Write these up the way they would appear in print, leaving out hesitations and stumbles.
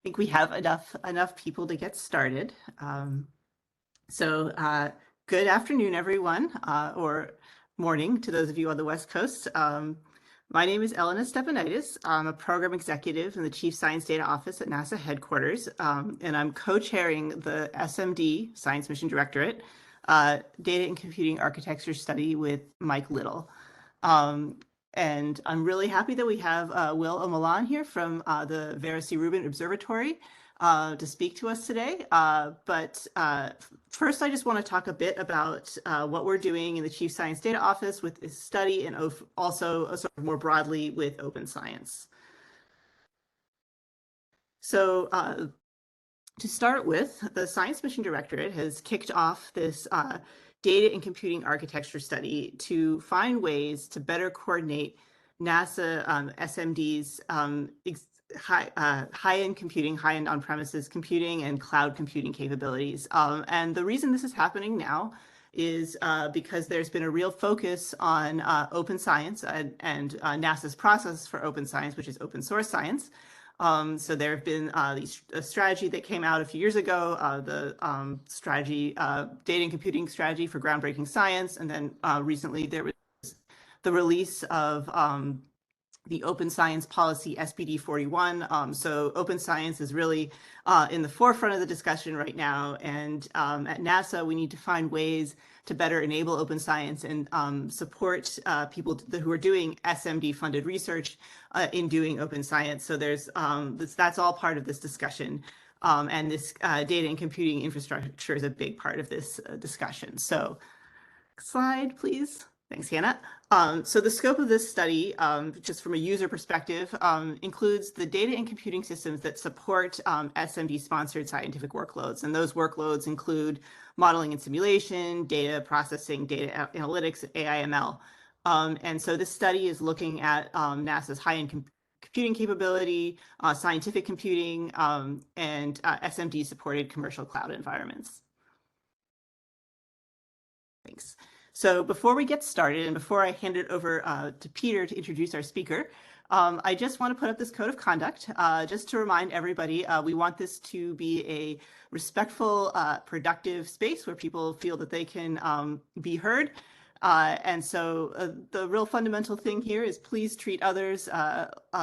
think we have enough people to get started. So good afternoon, everyone, or morning to those of you on the West Coast. My name is Elena Stepanidis. I'm a program executive in the Chief Science Data Office at NASA headquarters, and I'm co-chairing the SMD, Science Mission Directorate, Data and Computing Architecture Study with Mike Little. And I'm really happy that we have Will Omalon here from the Vera C. Rubin Observatory to speak to us today. But first, I just want to talk a bit about what we're doing in the Chief Science Data Office with this study and also sort of more broadly with open science. So to start with, the Science Mission Directorate has kicked off this data and computing architecture study to find ways to better coordinate NASA SMD's high-end computing, high-end on-premises computing and cloud computing capabilities. And the reason this is happening now is because there's been a real focus on open science and NASA's process for open science, which is open source science. So there have been a strategy that came out a few years ago, the strategy, data and computing strategy for groundbreaking science. And then recently there was the release of the Open Science Policy SPD 41. So open science is really in the forefront of the discussion right now. And at NASA, we need to find ways to better enable open science and support people who are doing SMD-funded research in doing open science. So there's that's all part of this discussion. And this data and computing infrastructure is a big part of this discussion. So slide, please. Thanks, Hannah. So the scope of this study, just from a user perspective, includes the data and computing systems that support SMD-sponsored scientific workloads. And those workloads include modeling and simulation, data processing, data analytics, AI/ML. And so this study is looking at NASA's high-end computing capability, scientific computing, and SMD-supported commercial cloud environments. Thanks. So before we get started and before I hand it over to Peter to introduce our speaker, I just want to put up this code of conduct just to remind everybody we want this to be a respectful, productive space where people feel that they can be heard. And so the real fundamental thing here is please treat others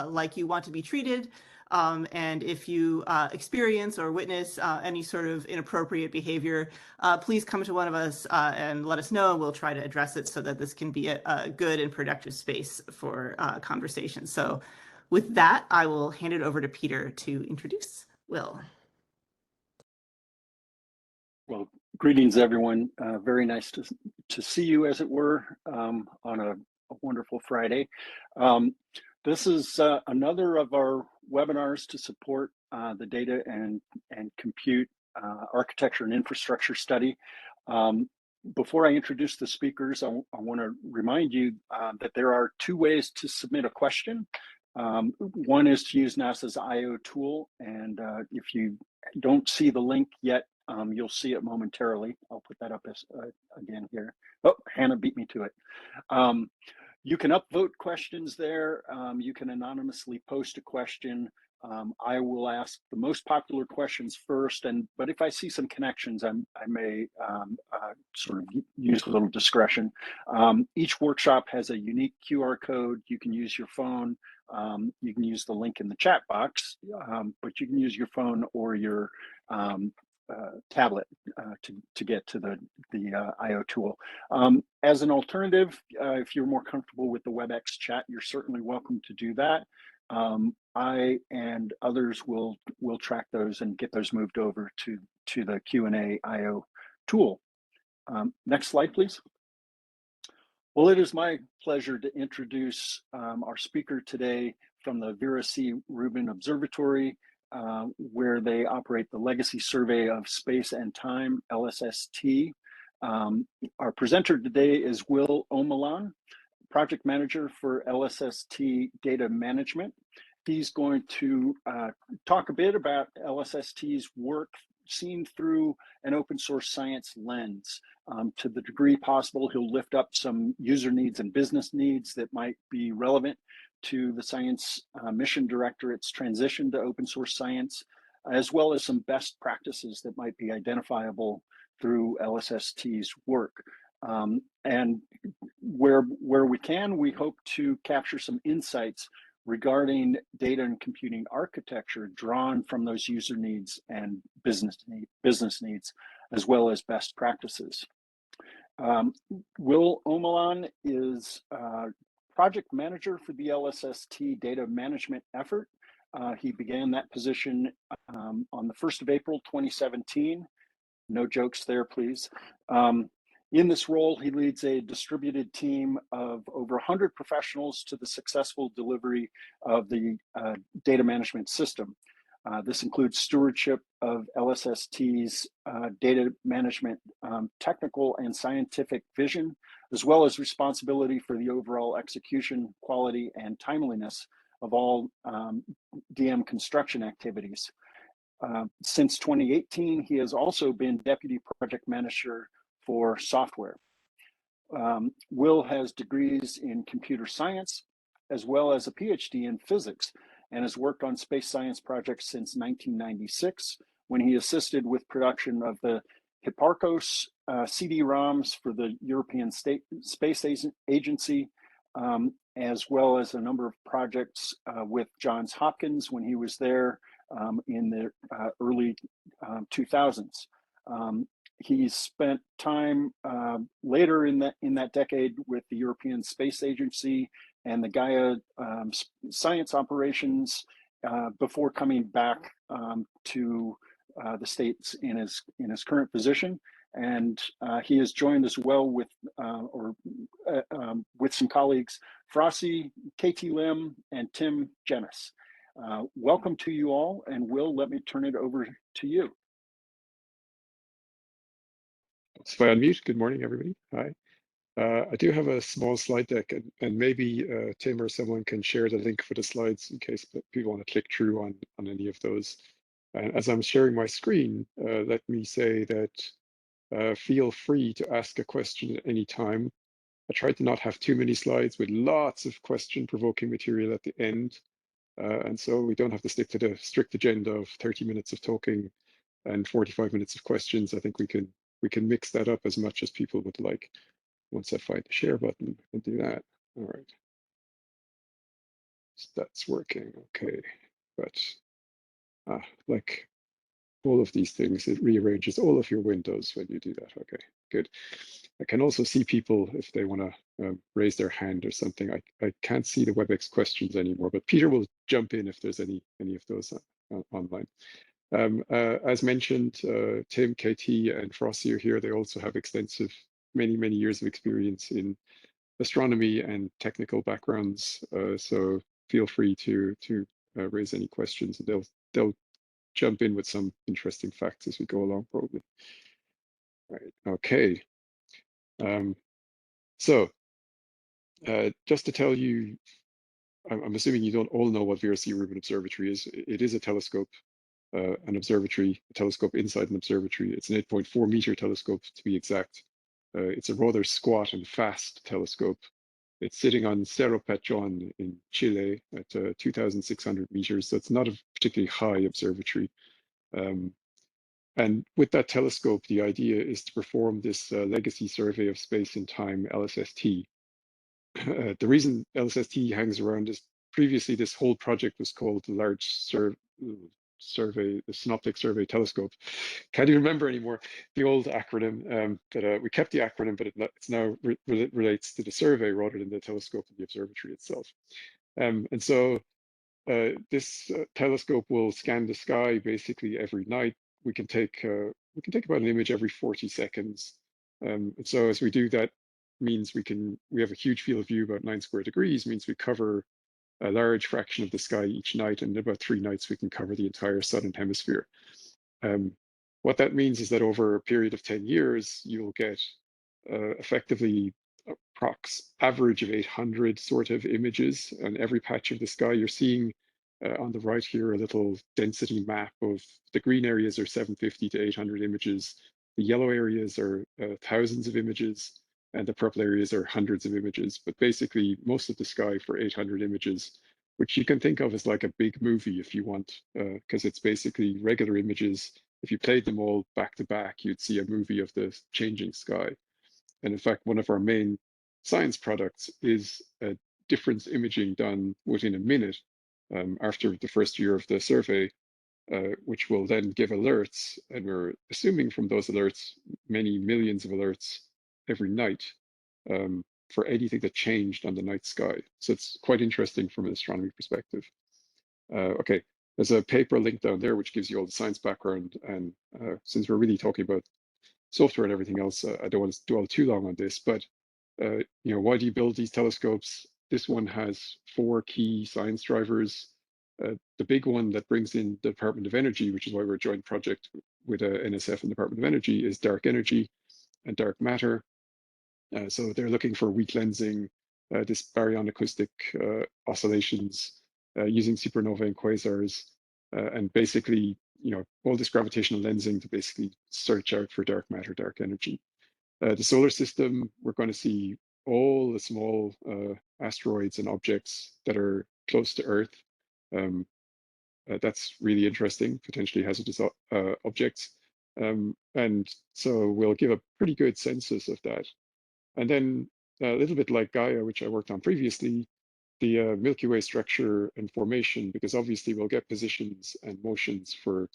like you want to be treated. And if you experience or witness any sort of inappropriate behavior, please come to one of us and let us know. We'll try to address it so that this can be a good and productive space for conversation. So with that, I will hand it over to Peter to introduce Will. Well, greetings, everyone. Very nice to see you, as it were, on a wonderful Friday. This is another of our webinars to support the data and compute architecture and infrastructure study. Before I introduce the speakers, I want to remind you that there are two ways to submit a question. One is to use NASA's IO tool, and if you don't see the link yet, you'll see it momentarily. I'll put that up as again here. Oh, Hannah beat me to it. You can upvote questions there. You can anonymously post a question. I will ask the most popular questions first, but if I see some connections, I may sort of use a little discretion. Each workshop has a unique QR code. You can use your phone. You can use the link in the chat box, but you can use your phone or your tablet to get to the IO tool. As an alternative, if you're more comfortable with the WebEx chat, you're certainly welcome to do that. I and others will track those and get those moved over to the Q&A IO tool. Next slide, please. Well, it is my pleasure to introduce our speaker today from the Vera C. Rubin Observatory, where they operate the Legacy Survey of Space and Time, LSST. Our presenter today is Will Omalon, Project Manager for LSST Data Management. He's going to talk a bit about LSST's work seen through an open source science lens. To the degree possible, he'll lift up some user needs and business needs that might be relevant to the Science Mission Directorate's transition to open source science. as well as some best practices that might be identifiable through LSST's work. And where we can, we hope to capture some insights regarding data and computing architecture drawn from those user needs and business needs, as well as best practices. Will Omalan is project manager for the LSST data management effort. He began that position on the 1st of April, 2017. No jokes there, please. In this role, he leads a distributed team of over 100 professionals to the successful delivery of the data management system. This includes stewardship of LSST's data management technical and scientific vision, as well as responsibility for the overall execution, quality, and timeliness of all DM construction activities. Since 2018, he has also been Deputy Project Manager for software. Will has degrees in computer science, as well as a PhD in physics, and has worked on space science projects since 1996, when he assisted with production of the Hipparcos CD-ROMs for the European Space Agency, as well as a number of projects with Johns Hopkins when he was there in the early 2000s. He's spent time later in that decade with the European Space Agency and the Gaia science operations before coming back to the States in his current position. And he has joined as well with with some colleagues, Frossi, Katie Lim, and Tim Jennis. Welcome to you all, and Will, let me turn it over to you. So I unmute. Good morning, everybody. Hi. I do have a small slide deck, and maybe Tim or someone can share the link for the slides in case people want to click through on any of those. And as I'm sharing my screen, let me say that feel free to ask a question at any time. I tried to not have too many slides with lots of question-provoking material at the end. And so we don't have to stick to the strict agenda of 30 minutes of talking and 45 minutes of questions. I think we can mix that up as much as people would like. Once I find the share button and do that. All right. So that's working, okay. But like all of these things, it rearranges all of your windows when you do that. Okay, good. I can also see people if they want to raise their hand or something. I can't see the WebEx questions anymore, but Peter will jump in if there's any of those online. As mentioned, Tim, KT, and Frossi are here. They also have extensive, many years of experience in astronomy and technical backgrounds. So feel free to raise any questions, and they'll jump in with some interesting facts as we go along, probably. Right. Okay. So just to tell you, I'm assuming you don't all know what VRC Rubin Observatory is. It is a telescope. An observatory, a telescope inside an observatory. It's an 8.4 meter telescope to be exact. It's a rather squat and fast telescope. It's sitting on Cerro Pachón in Chile at 2,600 meters, so it's not a particularly high observatory. And with that telescope, the idea is to perform this legacy survey of space and time, LSST. The reason LSST hangs around is previously this whole project was called the Large Survey, the Synoptic Survey Telescope. Can't even remember anymore the old acronym, but we kept the acronym, but it's now relates to the survey rather than the telescope and the observatory itself. And so this telescope will scan the sky basically every night. We can take about an image every 40 seconds. And so as we do that, means we have a huge field of view, about 9 square degrees, means we cover a large fraction of the sky each night, and in about 3 nights we can cover the entire southern hemisphere. What that means is that over a period of 10 years, you'll get effectively approx average of 800 sort of images on every patch of the sky. You're seeing on the right here a little density map of the green areas are 750 to 800 images. The yellow areas are thousands of images, and the purple areas are hundreds of images. But basically, most of the sky for 800 images which you can think of as like a big movie if you want, because it's basically regular images. If you played them all back to back, you'd see a movie of the changing sky. And in fact, one of our main science products is difference imaging done within a minute after the first year of the survey, which will then give alerts. And we're assuming from those alerts, many millions of alerts every night for anything that changed on the night sky. So it's quite interesting from an astronomy perspective. Okay, there's a paper link down there which gives you all the science background. And since we're really talking about software and everything else, I don't want to dwell too long on this, but why do you build these telescopes? This one has 4 key science drivers. The big one that brings in the Department of Energy, which is why we're a joint project with NSF and Department of Energy, is dark energy and dark matter. So they're looking for weak lensing, this baryon acoustic oscillations using supernova and quasars, and basically, all this gravitational lensing to basically search out for dark matter, dark energy. The solar system, we're going to see all the small asteroids and objects that are close to Earth. That's really interesting, potentially hazardous objects. And so we'll give a pretty good census of that. And then a little bit like Gaia, which I worked on previously, the Milky Way structure and formation, because obviously we'll get positions and motions for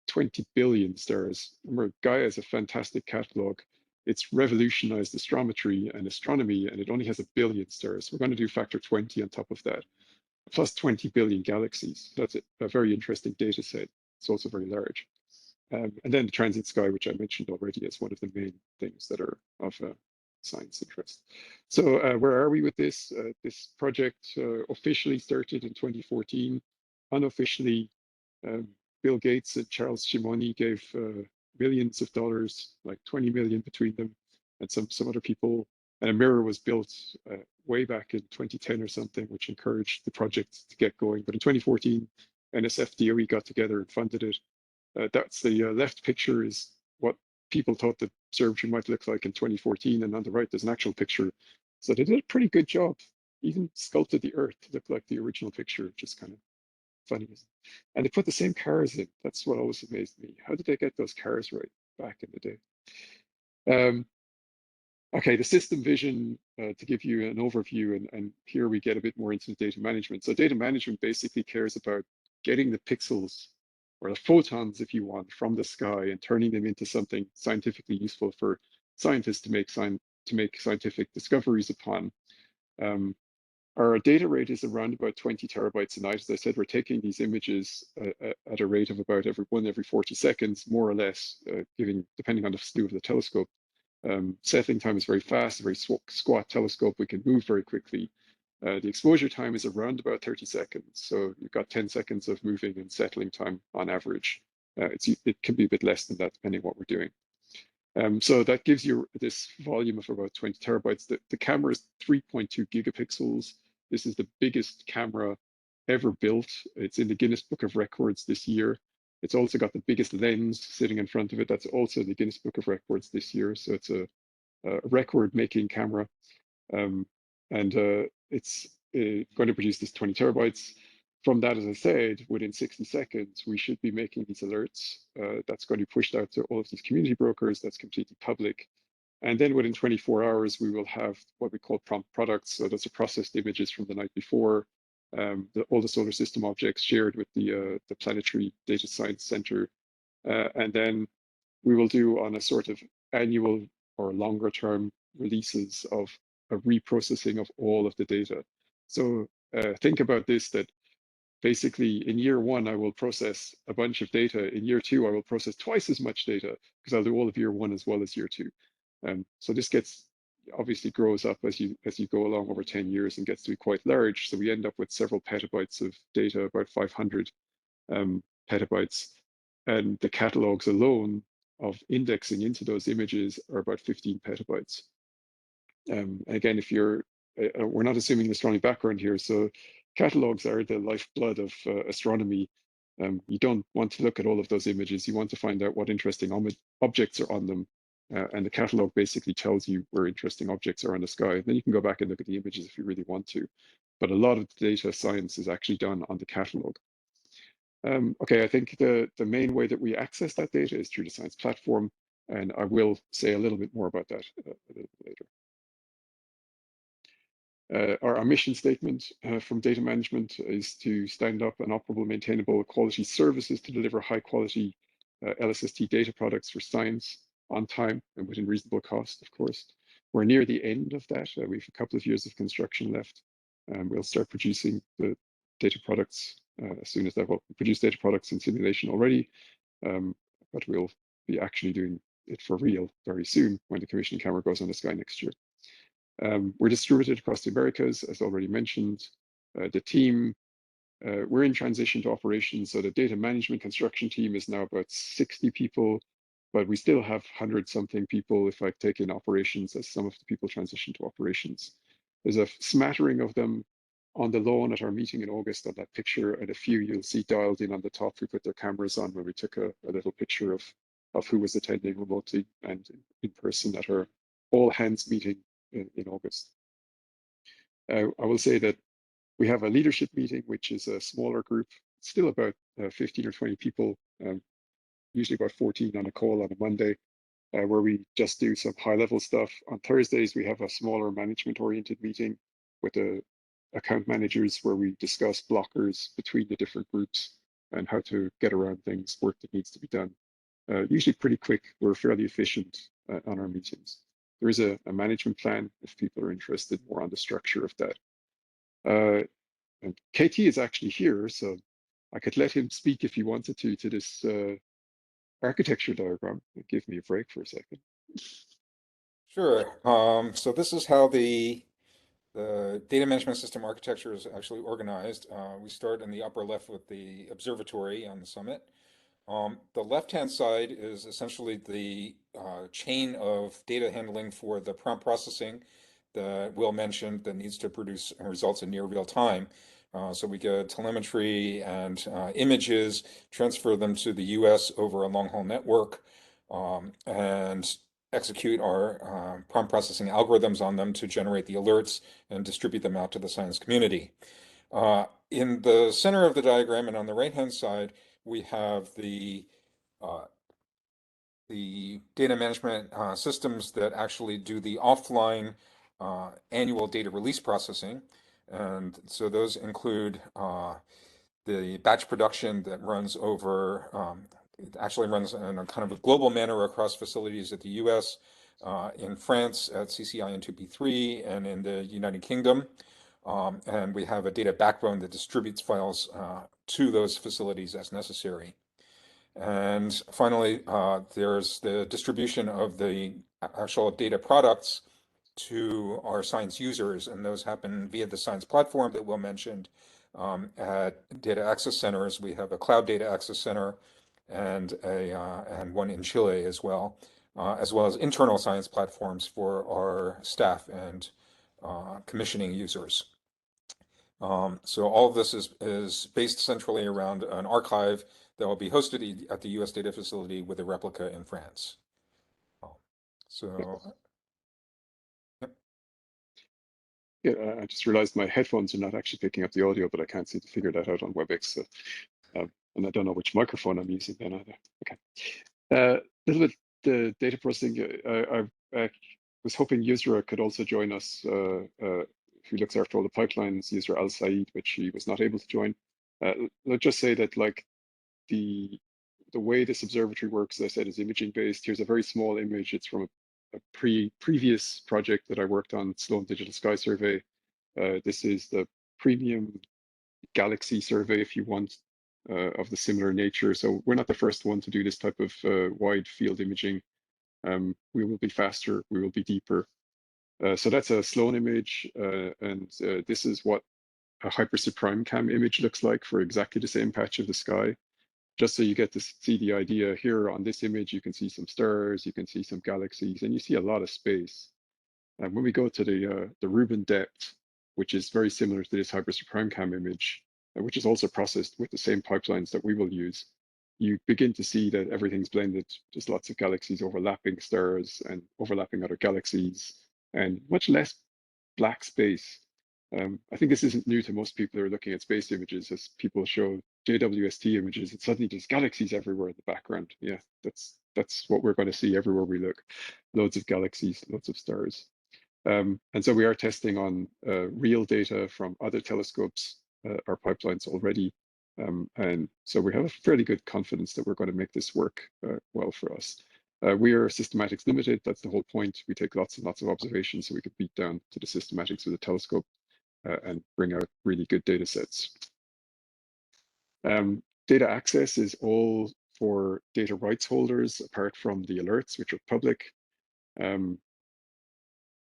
20 billion stars. Remember, Gaia is a fantastic catalog. It's revolutionized astrometry and astronomy, and it only has 1 billion stars. We're going to do factor 20 on top of that, plus 20 billion galaxies. That's a very interesting data set. It's also very large. And then the transient sky, which I mentioned already, as one of the main things that are of science interest. So where are we with this? This project officially started in 2014. Unofficially, Bill Gates and Charles Simonyi gave millions of dollars, like 20 million between them, and some other people. And a mirror was built way back in 2010 or something, which encouraged the project to get going. But in 2014, NSF DOE got together and funded it. That's the left picture is what people thought the observatory might look like in 2014, and on the right there's an actual picture. So they did a pretty good job, even sculpted the Earth to look like the original picture, which is kind of funny. And they put the same cars in. That's what always amazed me. How did they get those cars right back in the day? Okay, the system vision, to give you an overview, and here we get a bit more into data management. So data management basically cares about getting the pixels or the photons, if you want, from the sky and turning them into something scientifically useful for scientists to make scientific discoveries upon. Our data rate is around about 20 terabytes a night. As I said, we're taking these images at a rate of about every 40 seconds, more or less, depending on the slew of the telescope. Settling time is very fast, a very squat telescope. We can move very quickly. The exposure time is around about 30 seconds. So you've got 10 seconds of moving and settling time on average. It can be a bit less than that, depending on what we're doing. So that gives you this volume of about 20 terabytes. The camera is 3.2 gigapixels. This is the biggest camera ever built. It's in the Guinness Book of Records this year. It's also got the biggest lens sitting in front of it. That's also the Guinness Book of Records this year. So it's a record-making camera. And it's going to produce this 20 terabytes. From that, as I said, within 60 seconds, we should be making these alerts. That's going to be pushed out to all of these community brokers. That's completely public. And then within 24 hours, we will have what we call prompt products. So those are processed images from the night before, all the solar system objects shared with the Planetary Data Science Center. And then we will do on a sort of annual or longer term releases of a reprocessing of all of the data. So think about this, that basically in year 1, I will process a bunch of data. In year 2, I will process twice as much data because I'll do all of year 1 as well as year 2. So this obviously grows up as you go along over 10 years and gets to be quite large. So we end up with several petabytes of data, about 500 petabytes. And the catalogs alone of indexing into those images are about 15 petabytes. Again, if we're not assuming an astronomy background here, so catalogs are the lifeblood of astronomy. You don't want to look at all of those images. You want to find out what interesting objects are on them. And the catalog basically tells you where interesting objects are on the sky. And then you can go back and look at the images if you really want to. but a lot of the data science is actually done on the catalog. Okay, I think the main way that we access that data is through the science platform, and I will say a little bit more about that a little bit later. Our mission statement from data management is to stand up an operable, maintainable quality services to deliver high quality LSST data products for science on time and within reasonable cost, of course. We're near the end of that. We have a couple of years of construction left. We'll start producing the data products as soon as that. Well, we produce data products in simulation already, but we'll be actually doing it for real very soon when the commissioning camera goes on the sky next year. We're distributed across the Americas, as already mentioned. The team, we're in transition to operations, so the data management construction team is now about 60 people, but we still have 100-something people if I take in operations as some of the people transition to operations. There's a smattering of them on the lawn at our meeting in August on that picture, and a few you'll see dialed in on the top who put their cameras on when we took a little picture of who was attending remotely and in person at our all hands meeting in August. I will say that we have a leadership meeting, which is a smaller group, still about 15 or 20 people, usually about 14 on a call on a Monday, where we just do some high-level stuff. On Thursdays, we have a smaller management-oriented meeting with the account managers where we discuss blockers between the different groups and how to get around things, work that needs to be done. Usually pretty quick. We're fairly efficient on our meetings. There is a management plan if people are interested more on the structure of that. And KT is actually here, so I could let him speak if he wanted to this architecture diagram. Give me a break for a second. Sure. So this is how the data management system architecture is actually organized. We start in the upper left with the observatory on the summit. The left-hand side is essentially the chain of data handling for the prompt processing that Will mentioned that needs to produce results in near real time. So we get telemetry and images, transfer them to the US over a long-haul network, and execute our prompt processing algorithms on them to generate the alerts and distribute them out to the science community. In the center of the diagram and on the right-hand side, we have the data management systems that actually do the offline annual data release processing. And so those include the batch production that runs over, it actually runs in a kind of a global manner across facilities at the US, in France at CCI and 2P3, and in the United Kingdom. And we have a data backbone that distributes files to those facilities as necessary. And finally, there's the distribution of the actual data products to our science users, and those happen via the science platform that Will mentioned. At data access centers, we have a cloud data access center and one in Chile as well as internal science platforms for our staff and commissioning users. So all of this is based centrally around an archive that will be hosted at the US data facility with a replica in France. So, yeah, I just realized my headphones are not actually picking up the audio, but I can't seem to figure that out on WebEx. So, and I don't know which microphone I'm using then either. Okay. A little bit the data processing. I was hoping Yusra could also join us, who looks after all the pipelines, Yusra Al Said, but she was not able to join. Let's just say that like the way this observatory works, as I said, is imaging based. Here's a very small image. It's from a previous project that I worked on, Sloan Digital Sky Survey. This is the premium galaxy survey, if you want, of the similar nature. So we're not the first one to do this type of wide field imaging. We will be faster, we will be deeper. So that's a Sloan image, and this is what a HyperSit PrimeCam image looks like for exactly the same patch of the sky. Just so you get to see the idea here on this image, you can see some stars, you can see some galaxies, and you see a lot of space. And when we go to the Rubin depth, which is very similar to this HyperSit PrimeCam image, which is also processed with the same pipelines that we will use, you begin to see that everything's blended. There's lots of galaxies overlapping stars and overlapping other galaxies, and much less black space. I think this isn't new to most people who are looking at space images. As people show JWST images, and suddenly there's galaxies everywhere in the background. Yeah, that's what we're going to see everywhere we look. Loads of galaxies, loads of stars. And so we are testing on real data from other telescopes, our pipelines already. And so we have a fairly good confidence that we're going to make this work well for us. We are systematics limited. That's the whole point. We take lots and lots of observations so we could beat down to the systematics with a telescope and bring out really good data sets. Data access is all for data rights holders, apart from the alerts, which are public.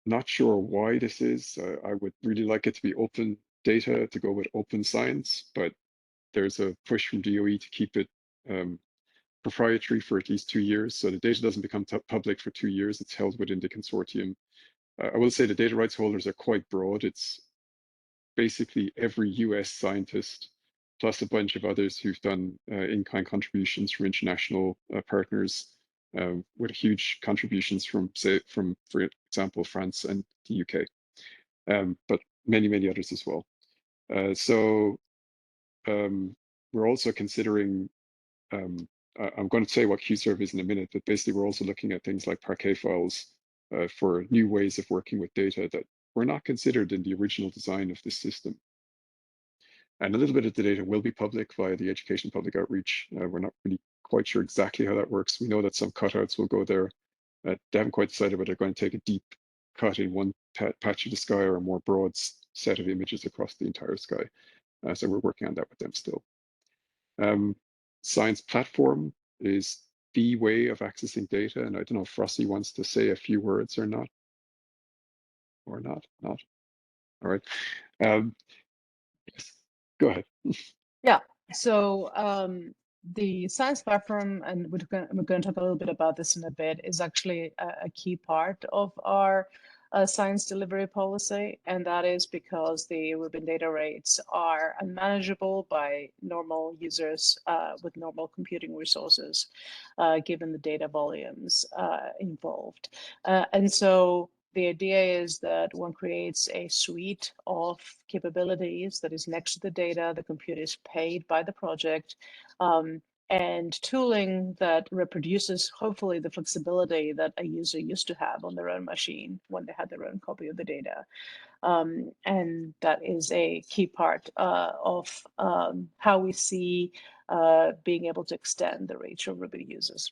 Not sure why this is. I would really like it to be open data, to go with open science, but there's a push from DOE to keep it proprietary for at least 2 years. So the data doesn't become public for 2 years. It's held within the consortium. I will say the data rights holders are quite broad. It's basically every US scientist, plus a bunch of others who've done in-kind contributions from international partners, with huge contributions from, say, for example, France and the UK, but many others as well. We're also considering, I'm going to say what QServe is in a minute, but basically we're also looking at things like Parquet files for new ways of working with data that were not considered in the original design of this system. And a little bit of the data will be public via the education public outreach. We're not really quite sure exactly how that works. We know that some cutouts will go there. They haven't quite decided whether they're going to take a deep cut in one patch of the sky or a more broad set of images across the entire sky. So we're working on that with them still. Science platform is the way of accessing data. And I don't know if Frosty wants to say a few words or not. Or not. All right. Yes. Go ahead. Yeah. So the science platform, and we're going to talk a little bit about this in a bit, is actually a key part of our science delivery policy, and that is because the Rubin data rates are unmanageable by normal users with normal computing resources, given the data volumes involved. And so the idea is that one creates a suite of capabilities that is next to the data. The compute is paid by the project, and tooling that reproduces, hopefully, the flexibility that a user used to have on their own machine when they had their own copy of the data. And that is a key part of how we see being able to extend the reach of Rubin users.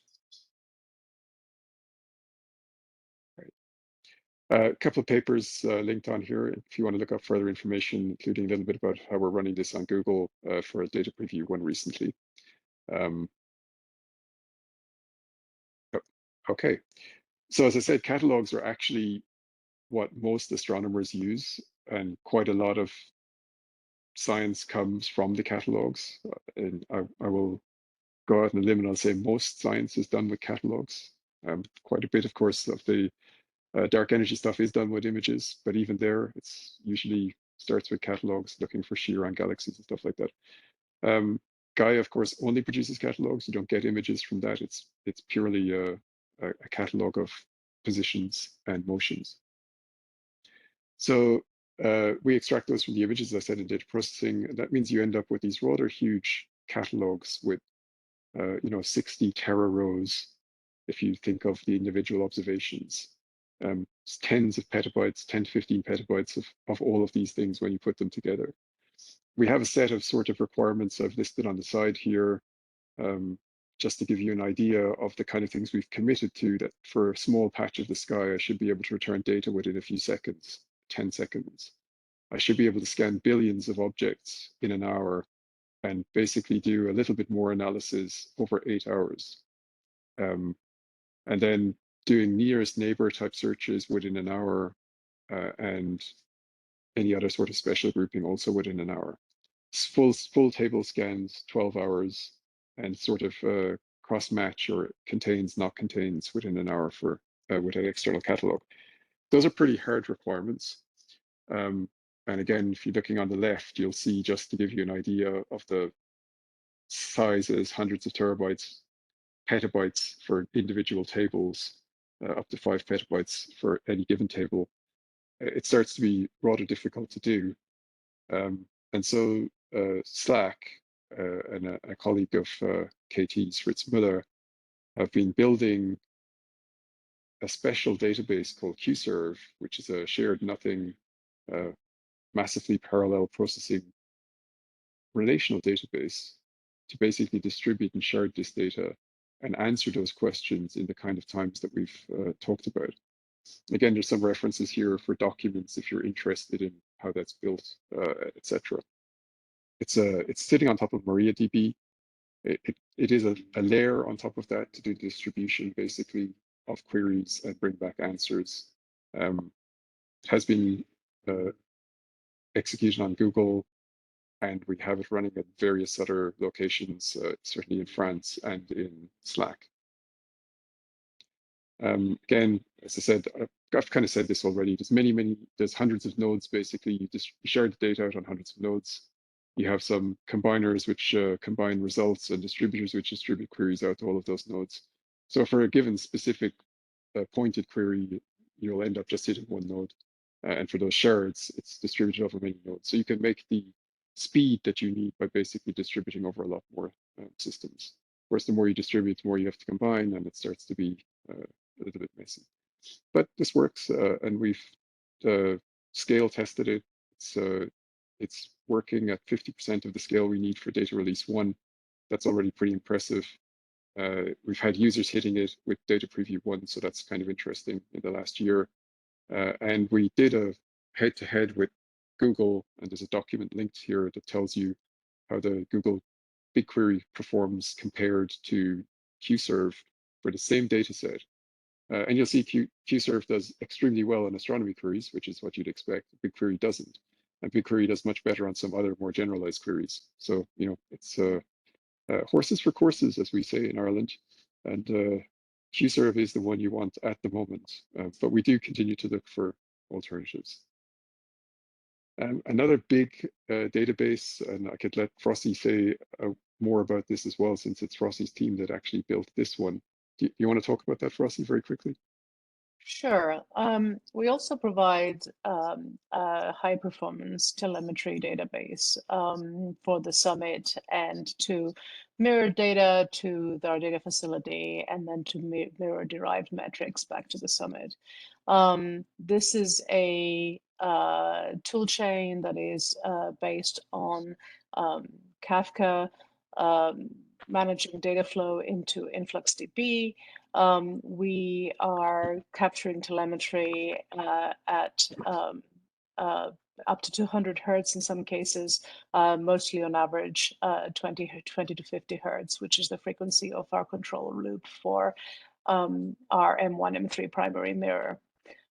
A couple of papers linked on here if you want to look up further information, including a little bit about how we're running this on Google for a data preview one recently. Okay, so as I said, catalogs are actually what most astronomers use, and quite a lot of science comes from the catalogs. And I will go out on a limb and I'll say most science is done with catalogs. Quite a bit, of course, of the dark energy stuff is done with images, but even there, it's usually starts with catalogs, looking for Chiron galaxies and stuff like that. Gaia, of course, only produces catalogs. You don't get images from that. It's purely a catalog of positions and motions. So we extract those from the images, as I said, in data processing. And that means you end up with these rather huge catalogs with 60 tera rows, if you think of the individual observations. It's tens of petabytes, 10 to 15 petabytes of all of these things when you put them together. We have a set of sort of requirements I've listed on the side here, just to give you an idea of the kind of things we've committed to, that for a small patch of the sky, I should be able to return data within a few seconds, 10 seconds. I should be able to scan billions of objects in an hour and basically do a little bit more analysis over 8 hours. And then doing nearest neighbor type searches within an hour, and any other sort of special grouping also within an hour. Full table scans, 12 hours, and sort of cross match or contains, not contains within an hour for with an external catalog. Those are pretty hard requirements. And again, if you're looking on the left, you'll see, just to give you an idea of the sizes, hundreds of terabytes, petabytes for individual tables, up to 5 petabytes for any given table. it starts to be rather difficult to do. And so Slack and a colleague of KT's, Fritz Müller, have been building a special database called QServe, which is a shared nothing, massively parallel processing relational database to basically distribute and share this data and answer those questions in the kind of times that we've talked about. Again, there's some references here for documents if you're interested in how that's built, etc. It's sitting on top of MariaDB. It is a layer on top of that to do distribution, basically, of queries and bring back answers. It has been executed on Google, and we have it running at various other locations, certainly in France and in Slack. Again, as I said, I've kind of said this already. There's hundreds of nodes. Basically, you share the data out on hundreds of nodes. You have some combiners which combine results and distributors which distribute queries out to all of those nodes. So for a given specific pointed query, you'll end up just hitting one node. And for those shards, it's distributed over many nodes. So you can make the speed that you need by basically distributing over a lot more systems. Whereas the more you distribute, the more you have to combine, and it starts to be a little bit messy. But this works, and we've scale tested it. It's working at 50% of the scale we need for data release 1. That's already pretty impressive. We've had users hitting it with data preview 1, so that's kind of interesting in the last year. And we did a head-to-head with Google, and there's a document linked here that tells you how the Google BigQuery performs compared to QServe for the same data set. And you'll see QServe does extremely well in astronomy queries, which is what you'd expect. BigQuery doesn't. And BigQuery does much better on some other more generalized queries. So, it's horses for courses, as we say in Ireland. And QServe is the one you want at the moment. But we do continue to look for alternatives. Another big database, and I could let Frosty say more about this as well, since it's Frosty's team that actually built this one. Do you want to talk about that, Frosty, very quickly? Sure. We also provide a high-performance telemetry database for the summit, and to mirror data to our data facility, and then to mirror derived metrics back to the summit. This is a tool chain that is based on Kafka, managing data flow into InfluxDB. We are capturing telemetry at up to 200 hertz in some cases, mostly on average 20 to 50 hertz, which is the frequency of our control loop for our M1, M3 primary mirror.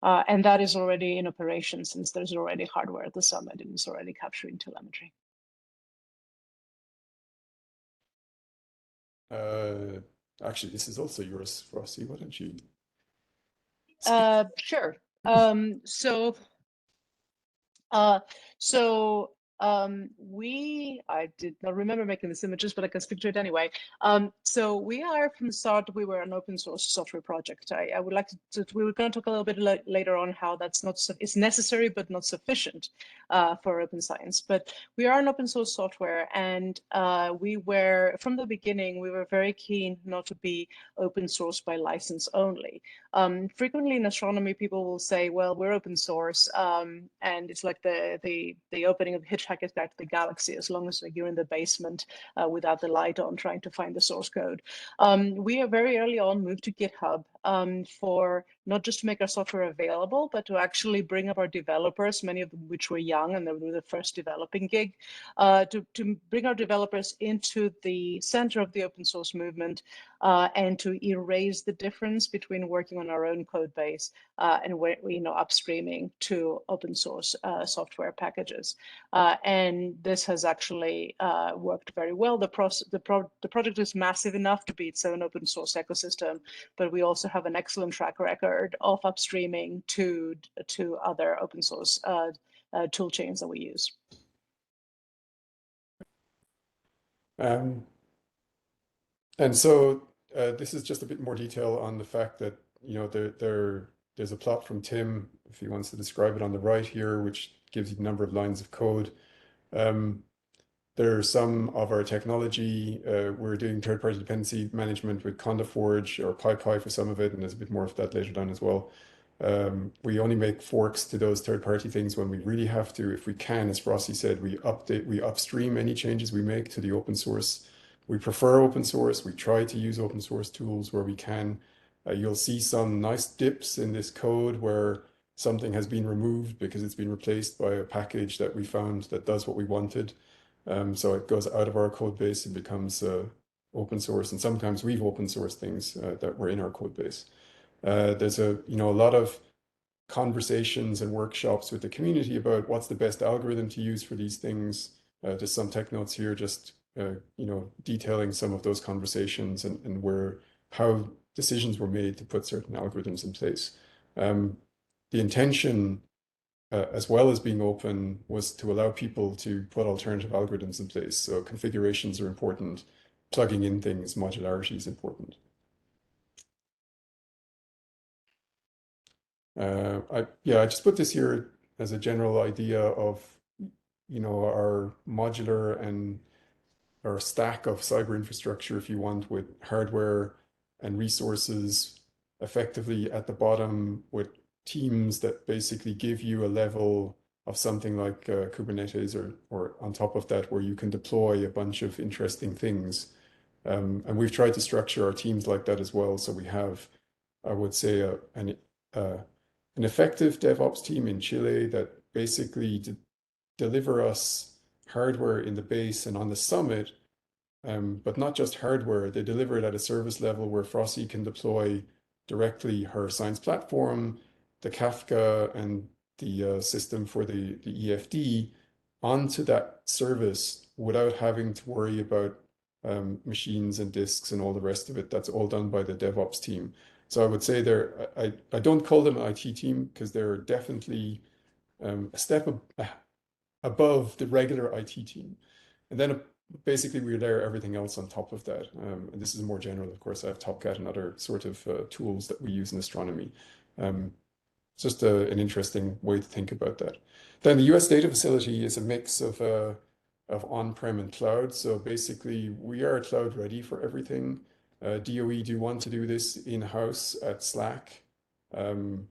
And that is already in operation, since there's already hardware at the summit and it's already capturing telemetry. Actually, this is also yours, Frosty. Why don't you? Sure. I did not remember making these images, but I can speak to it anyway. So we are, from the start, we were an open source software project. I would like to, we were going to talk a little bit later on how that's not, it's necessary, but not sufficient for open science. But we are an open source software, and we were, from the beginning, we were very keen not to be open source by license only. Frequently in astronomy, people will say, well, we're open source, and it's like the opening of Hitchhiker's Guide to the Galaxy, as long as you're in the basement without the light on trying to find the source code. We are very early on moved to GitHub for not just to make our software available, but to actually bring up our developers, many of them which were young and they were the first developing gig, to bring our developers into the center of the open source movement, and to erase the difference between working on our own code base and upstreaming to open source software packages. And this has actually worked very well. The project is massive enough to be its own open source ecosystem, but we also have an excellent track record of upstreaming to other open source tool chains that we use. And so this is just a bit more detail on the fact that there there's a plot from Tim, if he wants to describe it on the right here, which gives you the number of lines of code. There are some of our technology. We're doing third-party dependency management with CondaForge or PyPy for some of it, and there's a bit more of that later down as well. We only make forks to those third-party things when we really have to. If we can, as Frosty said, we upstream any changes we make to the open source. We prefer open source. We try to use open source tools where we can. You'll see some nice dips in this code where something has been removed because it's been replaced by a package that we found that does what we wanted. So it goes out of our code base and becomes open source. And sometimes we've open sourced things that were in our code base. There's a lot of conversations and workshops with the community about what's the best algorithm to use for these things. There's some tech notes here just detailing some of those conversations and how decisions were made to put certain algorithms in place. The intention, as well as being open, was to allow people to put alternative algorithms in place. So configurations are important. Plugging in things, modularity is important. I just put this here as a general idea of, our modular and our stack of cyber infrastructure, if you want, with hardware and resources effectively at the bottom with teams that basically give you a level of something like Kubernetes or on top of that where you can deploy a bunch of interesting things. And we've tried to structure our teams like that as well. So we have, I would say, an effective DevOps team in Chile that basically deliver us hardware in the base and on the summit, but not just hardware. They deliver it at a service level where Frosty can deploy directly her science platform, the Kafka, and the system for the EFD onto that service without having to worry about machines and disks and all the rest of it. That's all done by the DevOps team. So I would say I don't call them an IT team because they're definitely a step above the regular IT team. And then basically we layer everything else on top of that. And this is more general, of course. I have Topcat and other sort of tools that we use in astronomy. It's just an interesting way to think about that. Then the US data facility is a mix of on-prem and cloud. So basically we are cloud ready for everything. DOE do want to do this in-house at Slack. And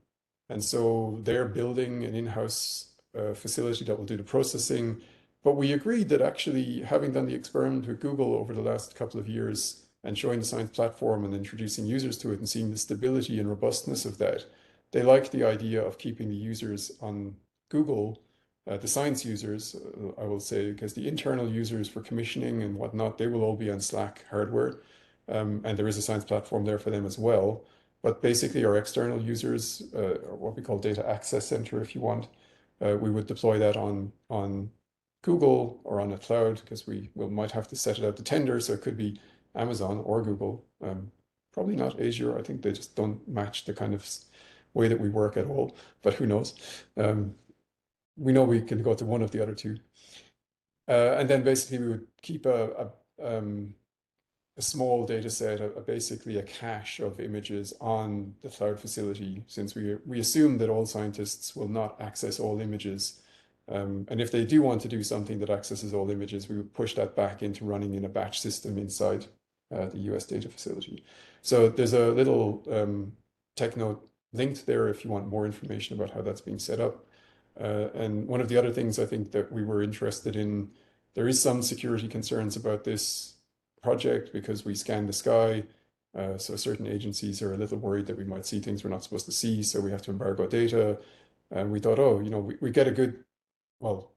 so they're building an in-house facility that will do the processing. But we agreed that actually, having done the experiment with Google over the last couple of years and showing the science platform and introducing users to it and seeing the stability and robustness of that, they like the idea of keeping the users on Google, the science users, I will say, because the internal users for commissioning and whatnot, they will all be on Slack hardware. And there is a science platform there for them as well. But basically our external users, what we call data access center, if you want, we would deploy that on Google or on a cloud because we might have to set it out to tender. So it could be Amazon or Google, probably not Azure. I think they just don't match the kind of way that we work at all, but who knows? We know we can go to one of the other two. And then basically we would keep a small data set, basically a cache of images on the cloud facility, since we assume that all scientists will not access all images. And if they do want to do something that accesses all images, we would push that back into running in a batch system inside the US data facility. So there's a little tech note linked there if you want more information about how that's being set up. And one of the other things I think that we were interested in, there is some security concerns about this project because we scan the sky. So certain agencies are a little worried that we might see things we're not supposed to see. So we have to embargo data. And we thought, we get a good, well,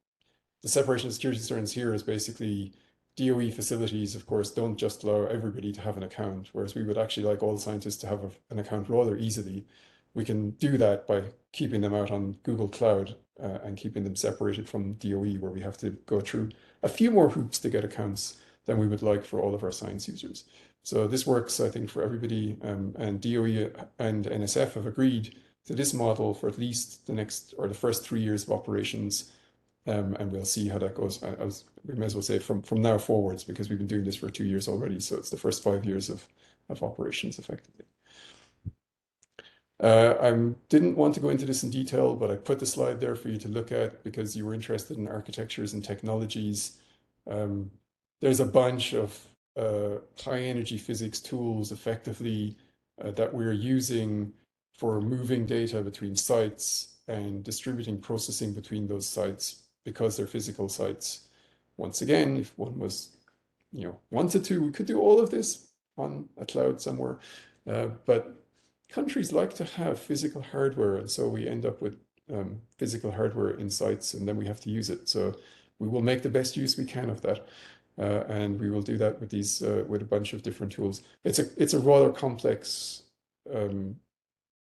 the separation of security concerns here is basically DOE facilities, of course, don't just allow everybody to have an account, whereas we would actually like all the scientists to have an account rather easily. We can do that by keeping them out on Google Cloud and keeping them separated from DOE, where we have to go through a few more hoops to get accounts than we would like for all of our science users. So this works, I think, for everybody, and DOE and NSF have agreed to this model for at least the first 3 years of operations, and we'll see how that goes. We may as well say from now forwards, because we've been doing this for 2 years already, so it's the first 5 years of operations effectively. I didn't want to go into this in detail, but I put the slide there for you to look at because you were interested in architectures and technologies. There's a bunch of high energy physics tools effectively that we're using for moving data between sites and distributing processing between those sites because they're physical sites. Once again, if one was, wanted to, we could do all of this on a cloud somewhere, but countries like to have physical hardware, and so we end up with physical hardware in sites, and then we have to use it. So we will make the best use we can of that, and we will do that with these with a bunch of different tools. It's a rather complex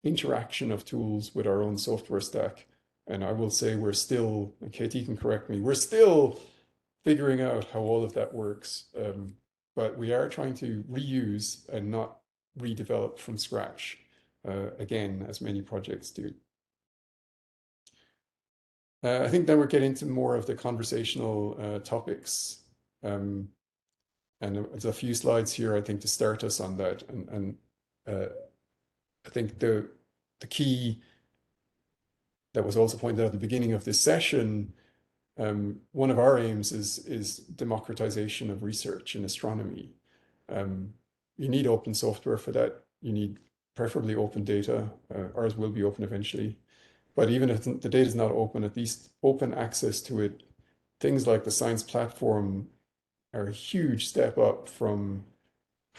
interaction of tools with our own software stack, and I will say we're still, and Katie can correct me, we're still figuring out how all of that works. But we are trying to reuse and not redevelop from scratch. Again, as many projects do. I think then we're getting into more of the conversational topics. And there's a few slides here, I think, to start us on that. And I think the key that was also pointed out at the beginning of this session, one of our aims is democratization of research in astronomy. You need open software for that. You need preferably open data. Ours will be open eventually. But even if the data is not open, at least open access to it. Things like the science platform are a huge step up from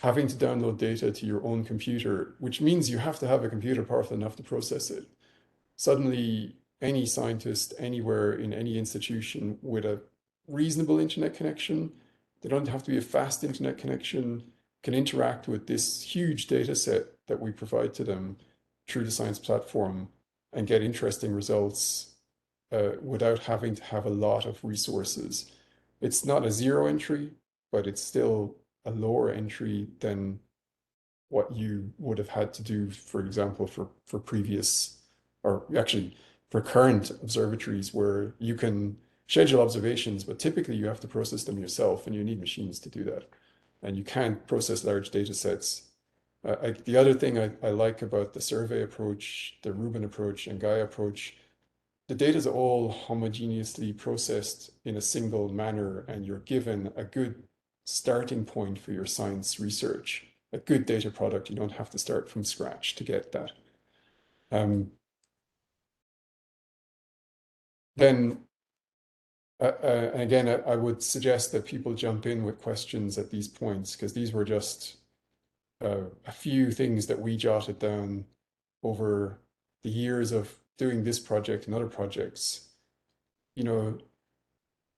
having to download data to your own computer, which means you have to have a computer powerful enough to process it. Suddenly, any scientist anywhere in any institution with a reasonable internet connection, they don't have to be a fast internet connection, can interact with this huge data set that we provide to them through the science platform and get interesting results without having to have a lot of resources. It's not a zero entry, but it's still a lower entry than what you would have had to do, for example, for previous, or actually for current observatories where you can schedule observations, but typically you have to process them yourself and you need machines to do that. And you can't process large data sets. The other thing I like about the survey approach, the Rubin approach and Gaia approach, the data is all homogeneously processed in a single manner, and you're given a good starting point for your science research, a good data product. You don't have to start from scratch to get that. Then and again, I would suggest that people jump in with questions at these points, because these were just a few things that we jotted down over the years of doing this project and other projects.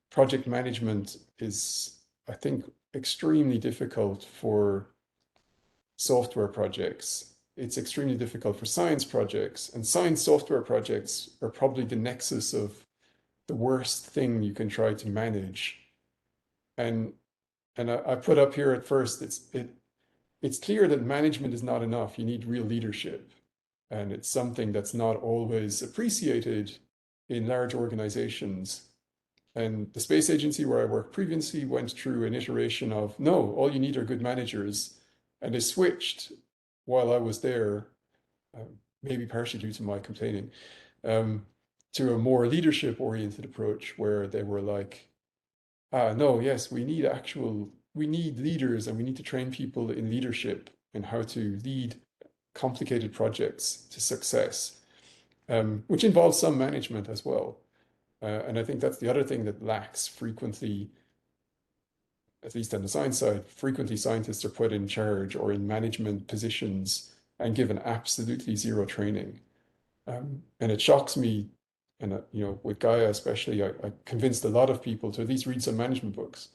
Project management is, I think, extremely difficult for software projects. It's extremely difficult for science projects, and science software projects are probably the nexus of the worst thing you can try to manage. And I put up here at first, it's clear that management is not enough. You need real leadership. And it's something that's not always appreciated in large organizations. And the space agency where I worked previously went through an iteration of, no, all you need are good managers. And they switched while I was there, maybe partially due to my complaining, to a more leadership-oriented approach where they were like, no, yes, we need leaders, and we need to train people in leadership and how to lead complicated projects to success, which involves some management as well. And I think that's the other thing that lacks frequently, at least on the science side. Frequently scientists are put in charge or in management positions and given absolutely zero training. And it shocks me, and with Gaia especially, I convinced a lot of people to at least read some management books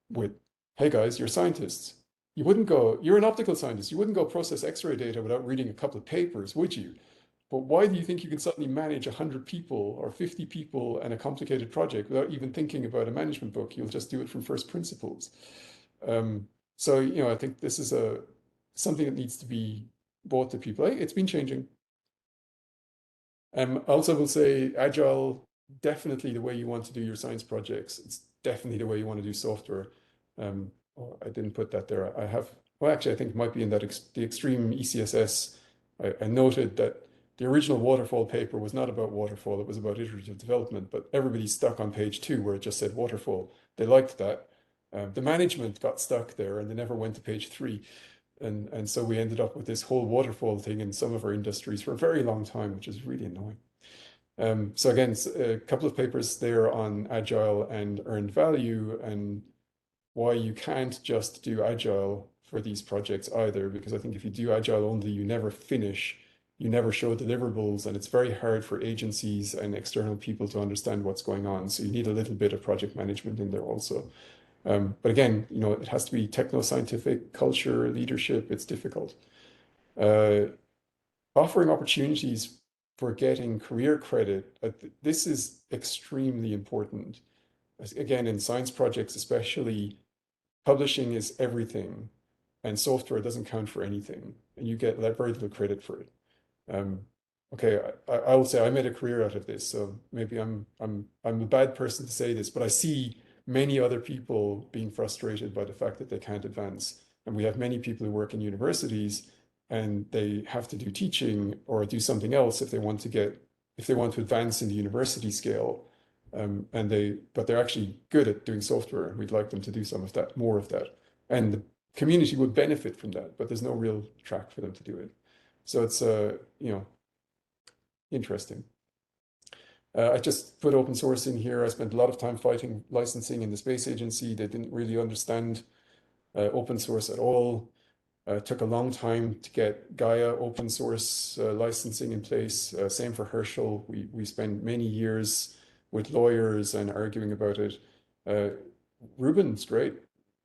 with, hey guys, you're scientists. You're an optical scientist. You wouldn't go process X-ray data without reading a couple of papers, would you? But why do you think you can suddenly manage 100 people or 50 people and a complicated project without even thinking about a management book? You'll just do it from first principles. So, I think this is something that needs to be brought to people. It's been changing. I also will say Agile, definitely the way you want to do your science projects. It's definitely the way you want to do software. I didn't put that there. Actually, I think it might be in that the extreme ECSS. I noted that the original waterfall paper was not about waterfall, it was about iterative development, but everybody's stuck on page 2 where it just said waterfall. They liked that. The management got stuck there and they never went to page 3. And so we ended up with this whole waterfall thing in some of our industries for a very long time, which is really annoying. So again, a couple of papers there on agile and earned value and why you can't just do agile for these projects either, because I think if you do agile only, you never finish, you never show deliverables, and it's very hard for agencies and external people to understand what's going on. So you need a little bit of project management in there also. But again, you know, it has to be techno-scientific, culture, leadership, it's difficult. Offering opportunities for getting career credit, this is extremely important. Again, in science projects especially, publishing is everything, and software doesn't count for anything, and you get very little credit for it. Okay, I will say I made a career out of this, so maybe I'm a bad person to say this, but I see many other people being frustrated by the fact that they can't advance. And we have many people who work in universities and they have to do teaching or do something else if they want to advance in the university scale. But they're actually good at doing software, and we'd like them to do some of that, more of that. And the community would benefit from that, but there's no real track for them to do it. So it's you know, interesting. I just put open source in here. I spent a lot of time fighting licensing in the Space Agency. They didn't really understand open source at all. It took a long time to get Gaia open source licensing in place. Same for Herschel. We spent many years with lawyers and arguing about it. Rubin's great.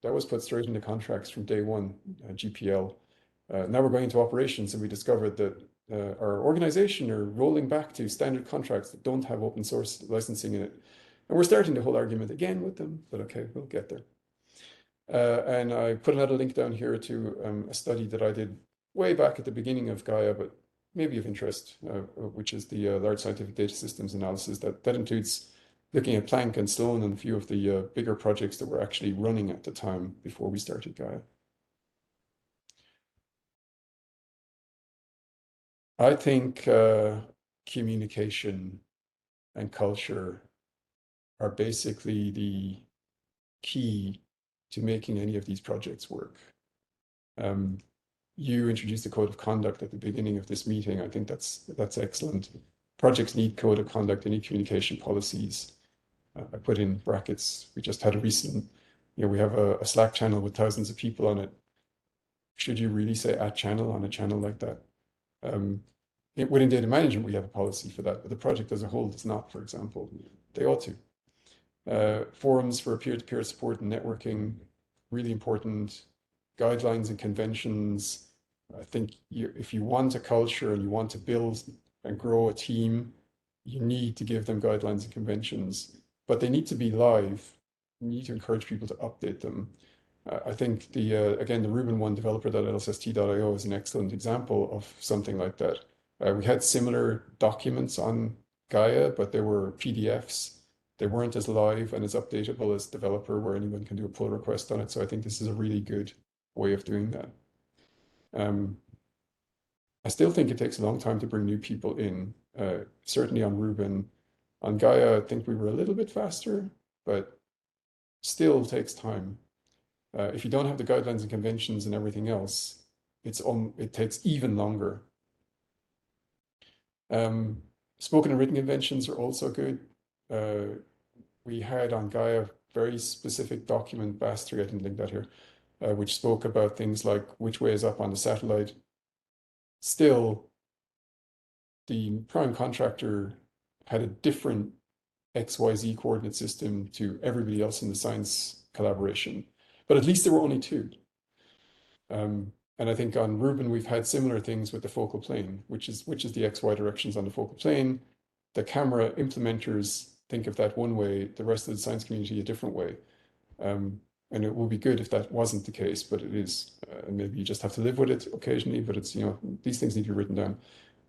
That was put straight into contracts from day one, GPL. Now we're going into operations, and we discovered that our organization are rolling back to standard contracts that don't have open source licensing in it. And we're starting the whole argument again with them, but okay, we'll get there. And I put another link down here to a study that I did way back at the beginning of Gaia, but maybe of interest, which is the Large Scientific Data Systems analysis. That includes looking at Planck and Sloan and a few of the bigger projects that were actually running at the time before we started Gaia. I think communication and culture are basically the key to making any of these projects work. You introduced a code of conduct at the beginning of this meeting. I think that's excellent. Projects need code of conduct, they need communication policies. I put in brackets, we just had a recent, we have a Slack channel with thousands of people on it. Should you really say @channel on a channel like that? Within data management, we have a policy for that, but the project as a whole does not, for example. They ought to. Forums for peer-to-peer support and networking, really important. Guidelines and conventions. I think if you want a culture and you want to build and grow a team, you need to give them guidelines and conventions, but they need to be live. You need to encourage people to update them. I think again, the Rubin One developer.lsst.io is an excellent example of something like that. We had similar documents on Gaia, but they were PDFs. They weren't as live and as updatable as developer, where anyone can do a pull request on it. So I think this is a really good way of doing that. I still think it takes a long time to bring new people in, certainly on Rubin. On Gaia, I think we were a little bit faster, but still takes time. If you don't have the guidelines and conventions and everything else, it takes even longer. Spoken and written conventions are also good. We had on Gaia very specific document, BAS3, I didn't link that here, which spoke about things like which way is up on the satellite. Still, the prime contractor had a different XYZ coordinate system to everybody else in the science collaboration, but at least there were only two. And I think on Rubin, we've had similar things with the focal plane, which is the XY directions on the focal plane. The camera implementers think of that one way, the rest of the science community a different way. And it would be good if that wasn't the case, but it is. And maybe you just have to live with it occasionally, but it's, these things need to be written down.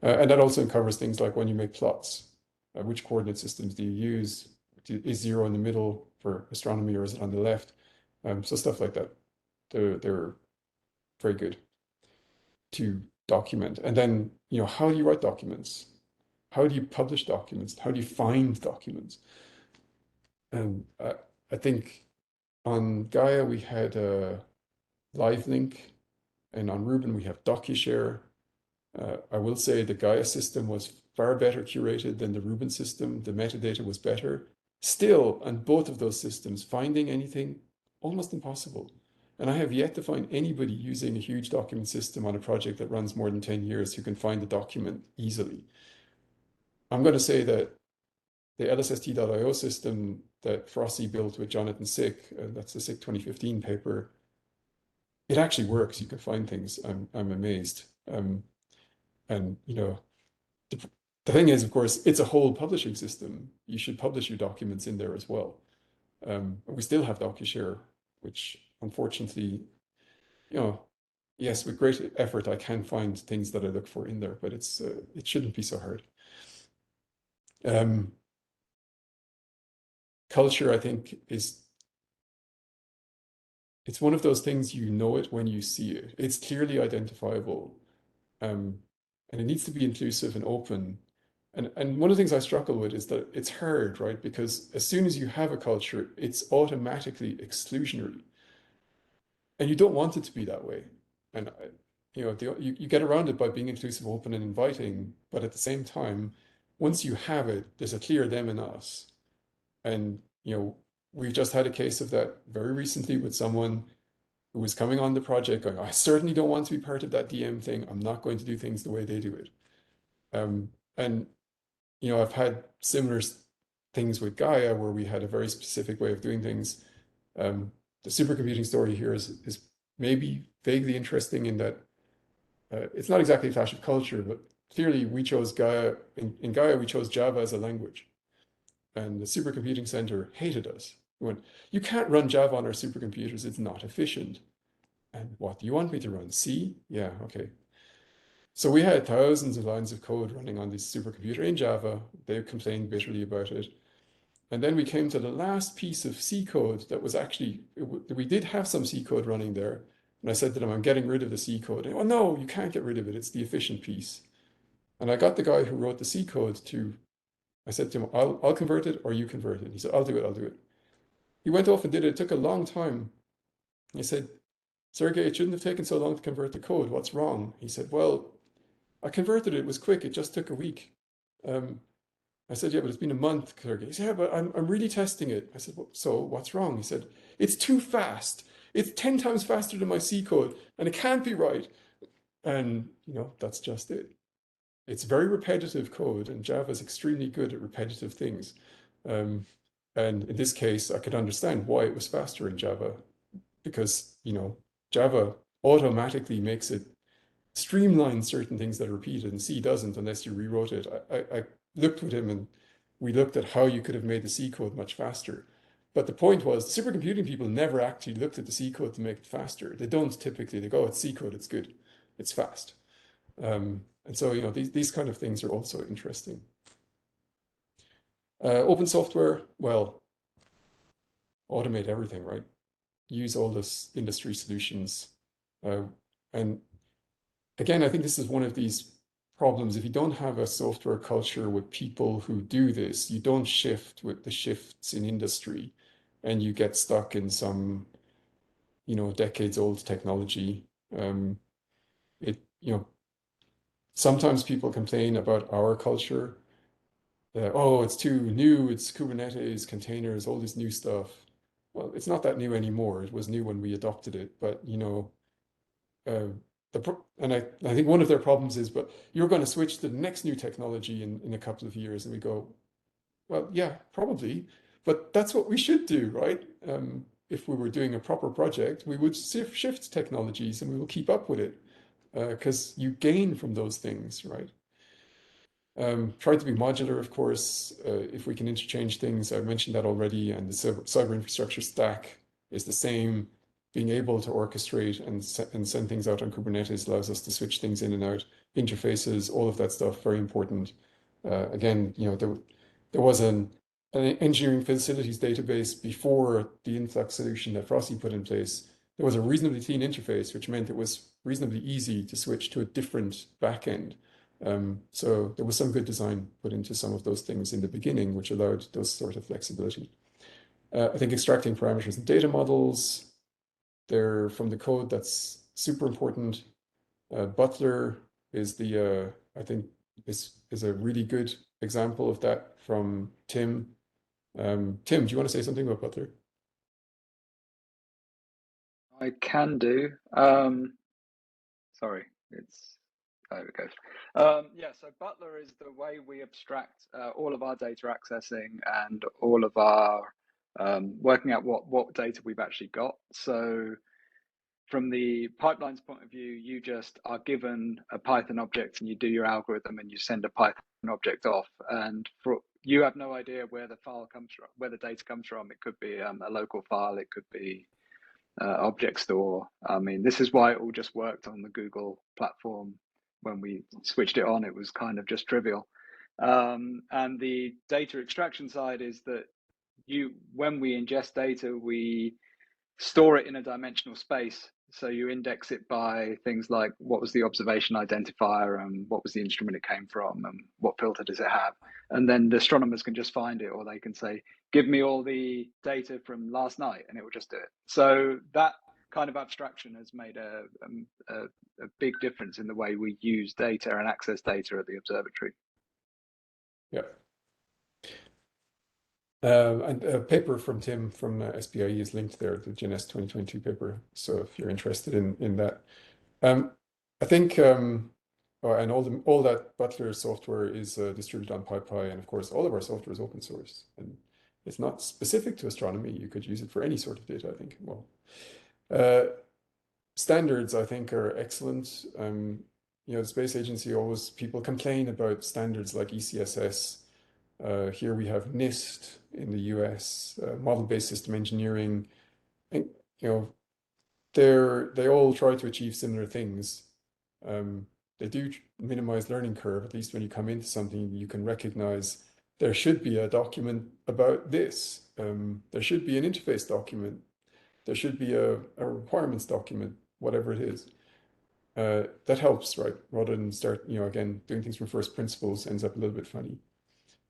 And that also covers things like when you make plots, which coordinate systems do you use? Is 0 in the middle for astronomy, or is it on the left? So stuff like that. They're very good to document. And then, how do you write documents? How do you publish documents? How do you find documents? And I think on Gaia we had a LiveLink, and on Rubin we have DocuShare. I will say the Gaia system was far better curated than the Rubin system. The metadata was better. Still, on both of those systems, finding anything, almost impossible. And I have yet to find anybody using a huge document system on a project that runs more than 10 years who can find the document easily. I'm going to say that the LSST.io system that Frosty built with Jonathan Sick, that's the Sick 2015 paper, it actually works. You can find things. I'm amazed. And the thing is, of course, it's a whole publishing system. You should publish your documents in there as well. We still have DocuShare, which unfortunately, yes, with great effort, I can find things that I look for in there, but it shouldn't be so hard. Culture, I think, it's one of those things, you know it when you see it. It's clearly identifiable, and it needs to be inclusive and open. And one of the things I struggle with is that it's hard, right? Because as soon as you have a culture, it's automatically exclusionary. And you don't want it to be that way. And you get around it by being inclusive, open, and inviting. But at the same time, once you have it, there's a clear them and us. And we've just had a case of that very recently with someone who was coming on the project going, I certainly don't want to be part of that DM thing. I'm not going to do things the way they do it. And I've had similar things with Gaia where we had a very specific way of doing things. The supercomputing story here is maybe vaguely interesting in that it's not exactly a clash of culture, but clearly we chose Gaia. In Gaia, we chose Java as a language. And the supercomputing center hated us. We went, you can't run Java on our supercomputers. It's not efficient. And what do you want me to run? C? Yeah, okay. So we had thousands of lines of code running on this supercomputer in Java. They complained bitterly about it. And then we came to the last piece of C code that was actually, we did have some C code running there. And I said to them, I'm getting rid of the C code. And, oh, no, you can't get rid of it. It's the efficient piece. And I got the guy who wrote the C code I said to him, I'll convert it or you convert it. He said, I'll do it. He went off and did it. It took a long time. I said, Sergey, it shouldn't have taken so long to convert the code. What's wrong? He said, well, I converted it. It was quick. It just took a week. I said, yeah, but it's been a month, Sergey. He said, yeah, but I'm really testing it. I said, well, so what's wrong? He said, it's too fast. It's 10 times faster than my C code and it can't be right. And, that's just it. It's very repetitive code, and Java is extremely good at repetitive things. And in this case, I could understand why it was faster in Java, because Java automatically makes it streamline certain things that are repeated, and C doesn't unless you rewrote it. I looked with him, and we looked at how you could have made the C code much faster. But the point was, supercomputing people never actually looked at the C code to make it faster. They don't typically. They go, oh, it's C code, it's good, it's fast. And so, these kind of things are also interesting. Open software, well, automate everything, right? Use all this industry solutions. And again, I think this is one of these problems. If you don't have a software culture with people who do this, you don't shift with the shifts in industry, and you get stuck in some, decades-old technology. Sometimes people complain about our culture. Oh, it's too new. It's Kubernetes, containers, all this new stuff. Well, it's not that new anymore. It was new when we adopted it. But, and I think one of their problems is, but you're going to switch to the next new technology in a couple of years. And we go, well, yeah, probably. But that's what we should do, right? If we were doing a proper project, we would shift technologies and we will keep up with it. Because you gain from those things, right? Try to be modular, of course, if we can interchange things. I mentioned that already, and the cyber infrastructure stack is the same. Being able to orchestrate and send things out on Kubernetes allows us to switch things in and out, interfaces, all of that stuff, very important. Again, there was an engineering facilities database before the Influx solution that Frosty put in place. there was a reasonably clean interface, which meant it was reasonably easy to switch to a different backend. So there was some good design put into some of those things in the beginning, which allowed those sort of flexibility. I think extracting parameters and data models, they're from the code, that's super important. Butler is the, I think, is a really good example of that from Tim. Tim, do you want to say something about Butler? I can do. Sorry, there it goes. Yeah, so Butler is the way we abstract all of our data accessing and all of our working out what data we've actually got. So from the pipelines point of view, you just are given a Python object and you do your algorithm and you send a Python object off. And you have no idea where the file comes from, where the data comes from. It could be a local file, it could be object store. I mean, this is why it all just worked on the Google platform. When we switched it on, it was kind of just trivial. And the data extraction side is that when we ingest data, we store it in a dimensional space. So you index it by things like what was the observation identifier and what was the instrument it came from and what filter does it have. And then the astronomers can just find it, or they can say, give me all the data from last night, and it will just do it. So that kind of abstraction has made a big difference in the way we use data and access data at the observatory. Yeah. And a paper from Tim from SPIE is linked there, the GNS 2022 paper. So if you're interested in that, I think, and all that Butler software is distributed on PyPy, and of course, all of our software is open source, and it's not specific to astronomy. You could use it for any sort of data, I think. Well, standards, I think, are excellent. The Space Agency people complain about standards like ECSS. Here we have NIST in the US, model-based system engineering. And, they all try to achieve similar things. They do minimize learning curve. At least when you come into something, you can recognize there should be a document about this. There should be an interface document. There should be a requirements document, whatever it is. That helps, right? Rather than start, again, doing things from first principles ends up a little bit funny.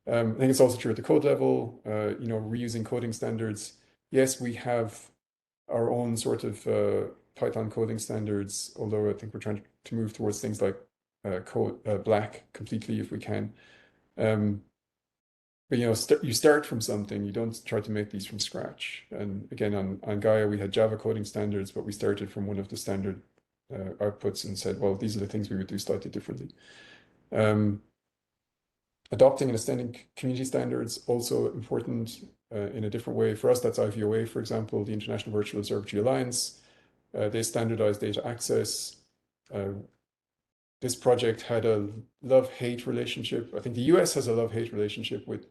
I think it's also true at the code level, reusing coding standards. Yes, we have our own sort of Python coding standards, although I think we're trying to move towards things like Black completely if we can. But you start from something, you don't try to make these from scratch. And again, on Gaia, we had Java coding standards, but we started from one of the standard outputs and said, well, these are the things we would do slightly differently. Adopting and extending community standards, also important in a different way. For us, that's IVOA, for example, the International Virtual Observatory Alliance. They standardize data access. This project had a love-hate relationship. I think the US has a love-hate relationship with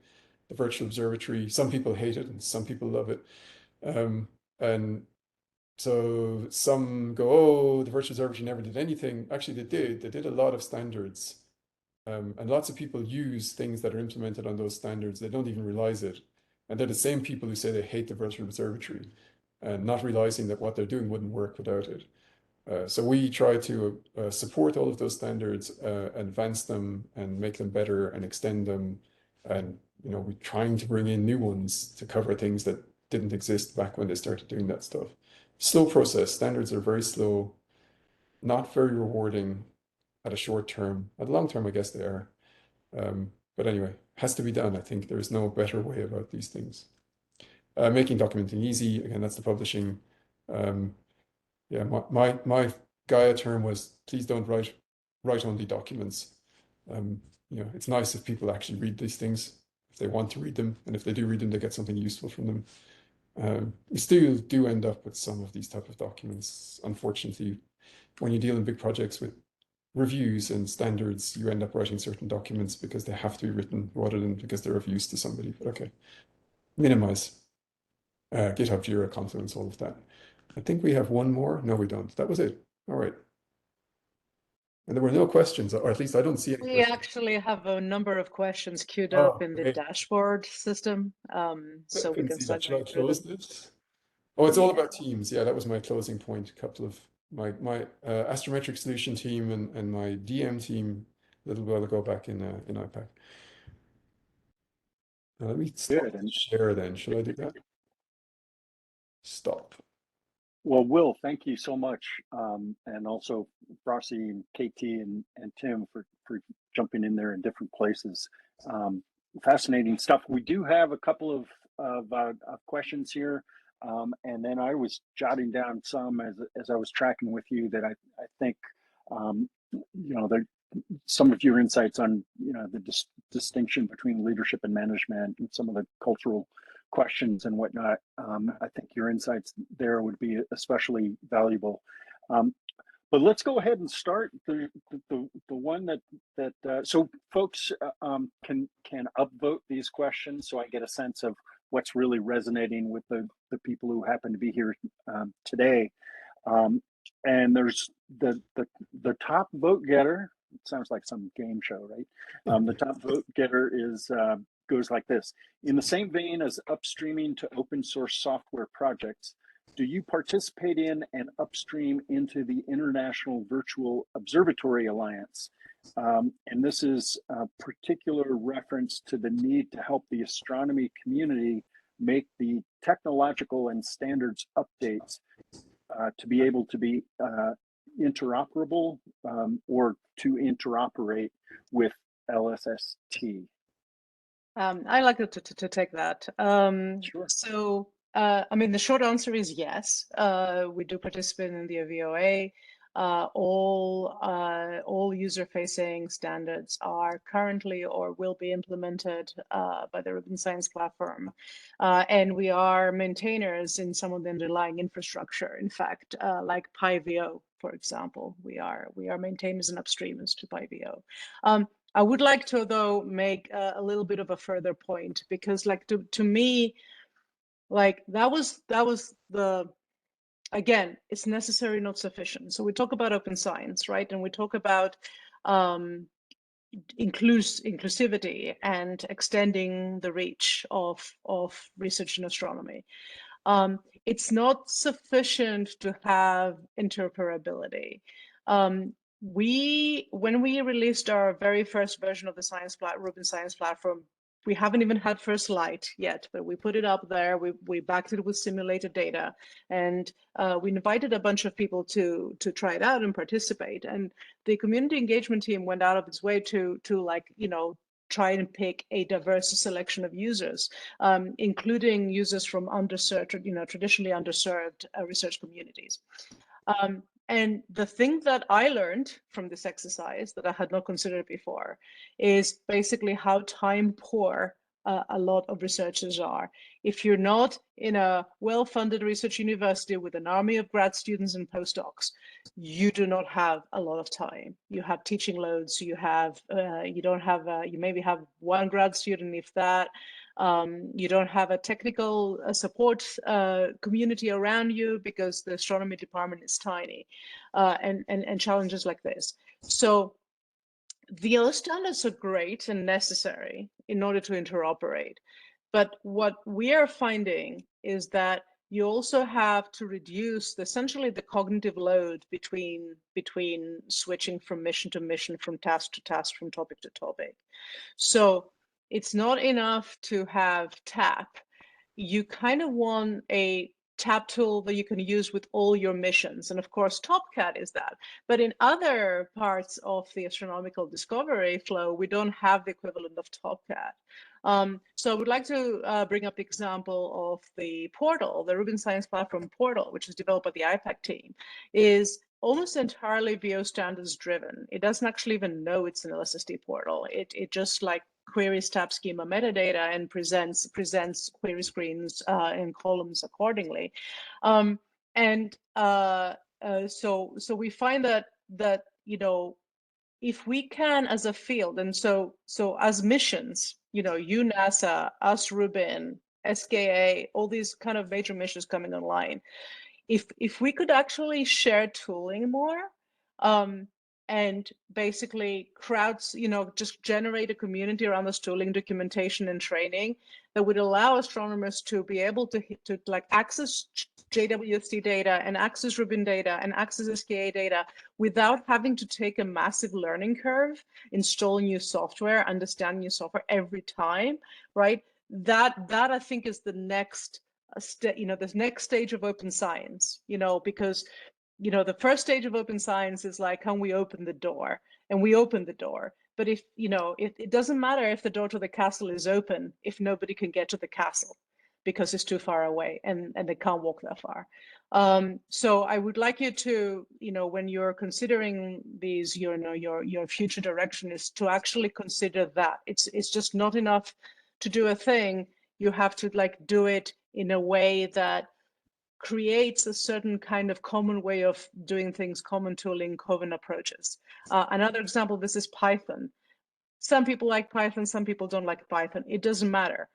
the Virtual Observatory. Some people hate it and some people love it. And so some go, oh, the Virtual Observatory never did anything. Actually, they did. They did a lot of standards. And lots of people use things that are implemented on those standards. They don't even realize it. And they're the same people who say they hate the Virtual Observatory, not realizing that what they're doing wouldn't work without it. So we try to support all of those standards, advance them and make them better and extend them. And, we're trying to bring in new ones to cover things that didn't exist back when they started doing that stuff. Slow process. Standards are very slow, not very rewarding at a short term. At a long term, I guess they are. But anyway, has to be done. I think there's no better way about these things. Making documenting easy. Again, that's the publishing. Yeah, my Gaia term was, please don't write only documents. It's nice if people actually read these things, if they want to read them, and if they do read them, they get something useful from them. We still do end up with some of these type of documents. Unfortunately, when you deal in big projects with reviews and standards, you end up writing certain documents because they have to be written rather than because they're of use to somebody. But okay, minimize. GitHub, Jira, Confluence, all of that. I think we have one more. No, we don't. That was it. All right. And there were no questions, or at least I don't see any We questions. actually have a number of questions queued Oh, up in the great. dashboard system, so we can see that. start Should I going through close them. this? Oh, it's all about teams. Yeah, that was my closing point. A couple of my astrometric solution team and my DM team a little while ago back in IPAC. Now let me stop Good. the And share then. Should I do that? Stop. well, Will, thank you so much. And also Frosty and KT and Tim for jumping in there in different places. Fascinating stuff. We do have a couple of questions here. And then I was jotting down some as I was tracking with you that I think, there some of your insights on, the distinction between leadership and management and some of the cultural questions and whatnot. I think your insights there would be especially valuable. But let's go ahead and start the one so folks can upvote these questions so I get a sense of what's really resonating with the people who happen to be here today. And there's the top vote getter. It sounds like some game show, right? The top vote getter goes like this. In the same vein as upstreaming to open source software projects, do you participate in and upstream into the International Virtual Observatory Alliance? And this is a particular reference to the need to help the astronomy community make the technological and standards updates to be able to be interoperable or to interoperate with LSST. I like to take that. Sure. So, I mean, the short answer is yes. We do participate in the VOA. All user-facing standards are currently or will be implemented by the Rubin Science Platform, and we are maintainers in some of the underlying infrastructure. In fact, like PyVO, for example, we are maintainers and upstreamers to PyVO. I would like to, though, make a little bit of a further point, because, like, to me, like, that was the, again, it's necessary, not sufficient. So we talk about open science, right? And we talk about inclusivity and extending the reach of research in astronomy. It's not sufficient to have interoperability. When we released our very first version of the Rubin Science Platform, we haven't even had first light yet, but we put it up there. We backed it with simulated data, and we invited a bunch of people to try it out and participate. And the community engagement team went out of its way to like, try and pick a diverse selection of users, including users from underserved, traditionally underserved research communities. And the thing that I learned from this exercise that I had not considered before is basically how time poor a lot of researchers are. If you're not in a well-funded research university with an army of grad students and postdocs, you do not have a lot of time. You have teaching loads. You maybe have one grad student, if that. You don't have a technical support community around you because the astronomy department is tiny, and challenges like this. So VO standards are great and necessary in order to interoperate. But what we are finding is that you also have to reduce essentially the cognitive load between switching from mission to mission, from task to task, from topic to topic. So it's not enough to have TAP. You kind of want a TAP tool that you can use with all your missions. And of course, TopCat is that. But in other parts of the astronomical discovery flow, we don't have the equivalent of TopCat. So I would like to bring up the example of the portal, the Rubin Science Platform portal, which is developed by the IPAC team, is almost entirely VO standards driven. It doesn't actually even know it's an LSST portal. It just like queries TAP schema metadata and presents query screens and columns accordingly. So we find that if we can, as a field, and so as missions, you NASA, us Rubin, SKA, all these kind of major missions coming online, if we could actually share tooling more, and basically just generate a community around this tooling, documentation, and training that would allow astronomers to be able to like access JWST data and access Rubin data and access SKA data without having to take a massive learning curve, install new software, understand new software every time, right? That I think is the next this next stage of open science, because the first stage of open science is like, can we open the door? And we open the door. But if, it doesn't matter if the door to the castle is open, if nobody can get to the castle because it's too far away and they can't walk that far. So I would like you to, when you're considering these, your future direction is to actually consider that. It's just not enough to do a thing. You have to do it in a way that creates a certain kind of common way of doing things, common tooling, common approaches. Another example, this is Python. Some people like Python, some people don't like Python. It doesn't matter.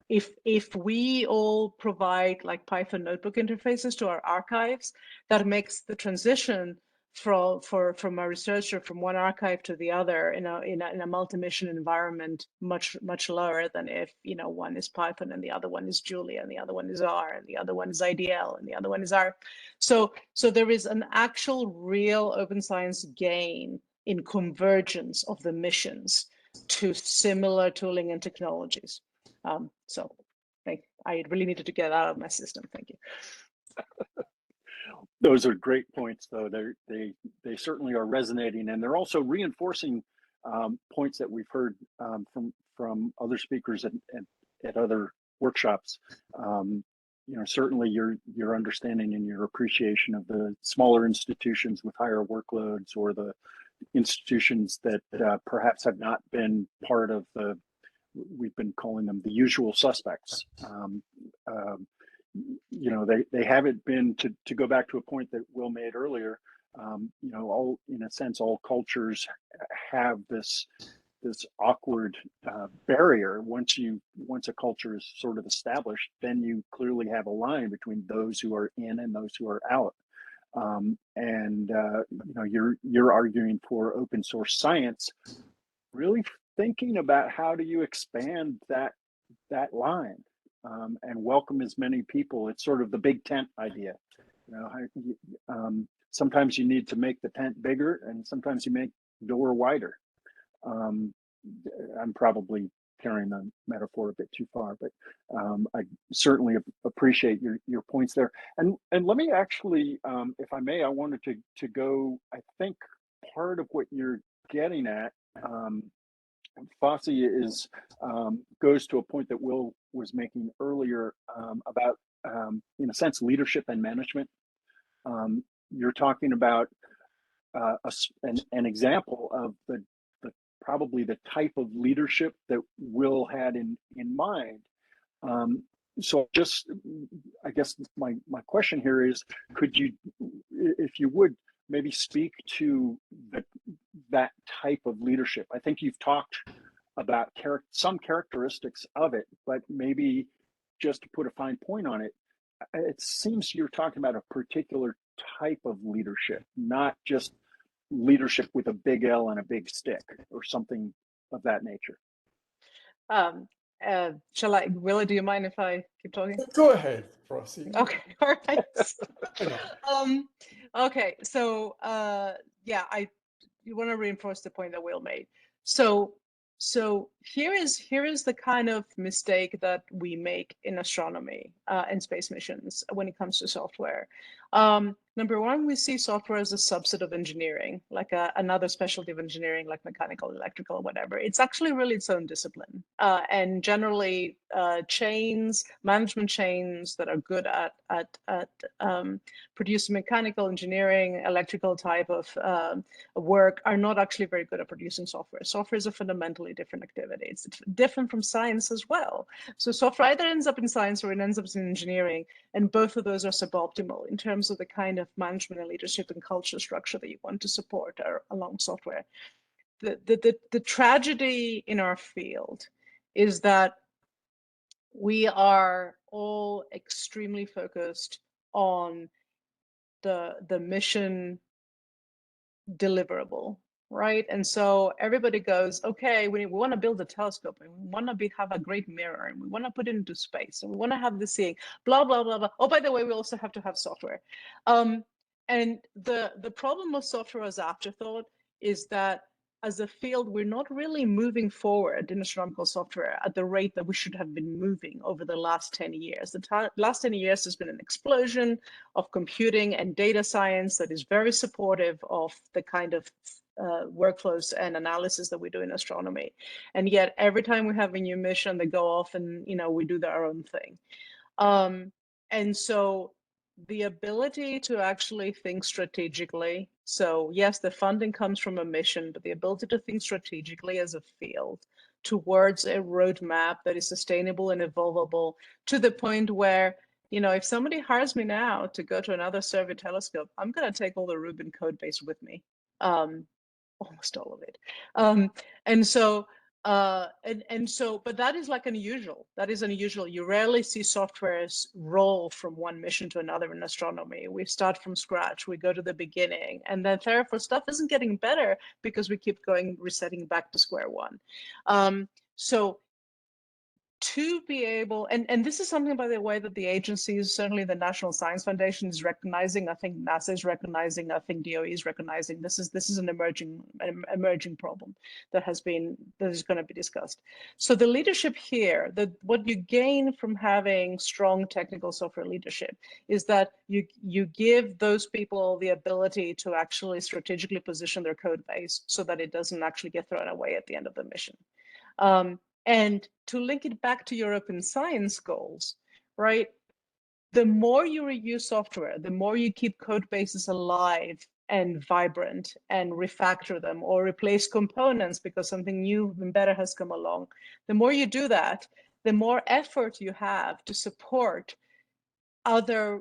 If we all provide Python notebook interfaces to our archives, that makes the transition from a researcher from one archive to the other in a multi-mission environment much lower than if one is Python and the other one is Julia and the other one is R and the other one is IDL and the other one is R. So there is an actual real open science gain in convergence of the missions to similar tooling and technologies. So I really needed to get out of my system. Thank you. Those are great points, though. They certainly are resonating, and they're also reinforcing points that we've heard from other speakers at other workshops. Certainly your understanding and your appreciation of the smaller institutions with higher workloads, or the institutions that perhaps have not been part of we've been calling them the usual suspects. They haven't been, to go back to a point that Will made earlier, all, in a sense, all cultures have this awkward barrier. Once a culture is sort of established, then you clearly have a line between those who are in and those who are out. You're arguing for open source science, really thinking about how do you expand that line and welcome as many people. It's sort of the big tent idea. Sometimes you need to make the tent bigger, and sometimes you make the door wider. I'm probably carrying the metaphor a bit too far, but I certainly appreciate your points there. And let me actually, if I may, I wanted to go, I think part of what you're getting at, FOSSI goes to a point that Will was making earlier about, in a sense, leadership and management. You're talking about an example of the probably the type of leadership that Will had in mind. So just, I guess my question here is, could you, if you would, maybe speak to that type of leadership? I think you've talked about some characteristics of it, but maybe just to put a fine point on it, it seems you're talking about a particular type of leadership, not just leadership with a big L and a big stick or something of that nature. Willie, do you mind if I keep talking? Go ahead, proceed. Okay, all right. Okay, so you want to reinforce the point that Will made. So here is the kind of mistake that we make in astronomy and space missions when it comes to software. Number one, we see software as a subset of engineering, like another specialty of engineering, like mechanical, electrical, whatever. It's actually really its own discipline. And generally, management chains that are good at producing mechanical engineering, electrical type of work are not actually very good at producing software. Software is a fundamentally different activity. It's different from science as well. So software either ends up in science or it ends up in engineering, and both of those are suboptimal in terms of the kind of management and leadership and culture structure that you want to support along software. The tragedy in our field is that we are all extremely focused on the mission deliverable, right? And so everybody goes, okay, we want to build a telescope, and we want to have a great mirror, and we want to put it into space, and we want to have the seeing, blah, blah, blah, blah. Oh, by the way, we also have to have software. And the problem with software as afterthought is that as a field, we're not really moving forward in astronomical software at the rate that we should have been moving over the last 10 years. The last 10 years has been an explosion of computing and data science that is very supportive of the kind of workflows and analysis that we do in astronomy. And yet every time we have a new mission, they go off and, we do our own thing. And so the ability to actually think strategically. So yes, the funding comes from a mission, but the ability to think strategically as a field towards a roadmap that is sustainable and evolvable to the point where, if somebody hires me now to go to another survey telescope, I'm going to take all the Rubin code base with me, almost all of it. But that is like unusual. That is unusual. You rarely see softwares roll from one mission to another in astronomy. We start from scratch, we go to the beginning, and then therefore stuff isn't getting better because we keep resetting back to square one. So to be able, and this is something, by the way, that the agencies, certainly the National Science Foundation, is recognizing. I think NASA is recognizing. I think DOE is recognizing. This is an emerging problem that is going to be discussed. So the leadership here, what you gain from having strong technical software leadership is that you give those people the ability to actually strategically position their code base so that it doesn't actually get thrown away at the end of the mission. And to link it back to your open science goals, right? The more you reuse software, the more you keep code bases alive and vibrant and refactor them or replace components because something new and better has come along. The more you do that, the more effort you have to support other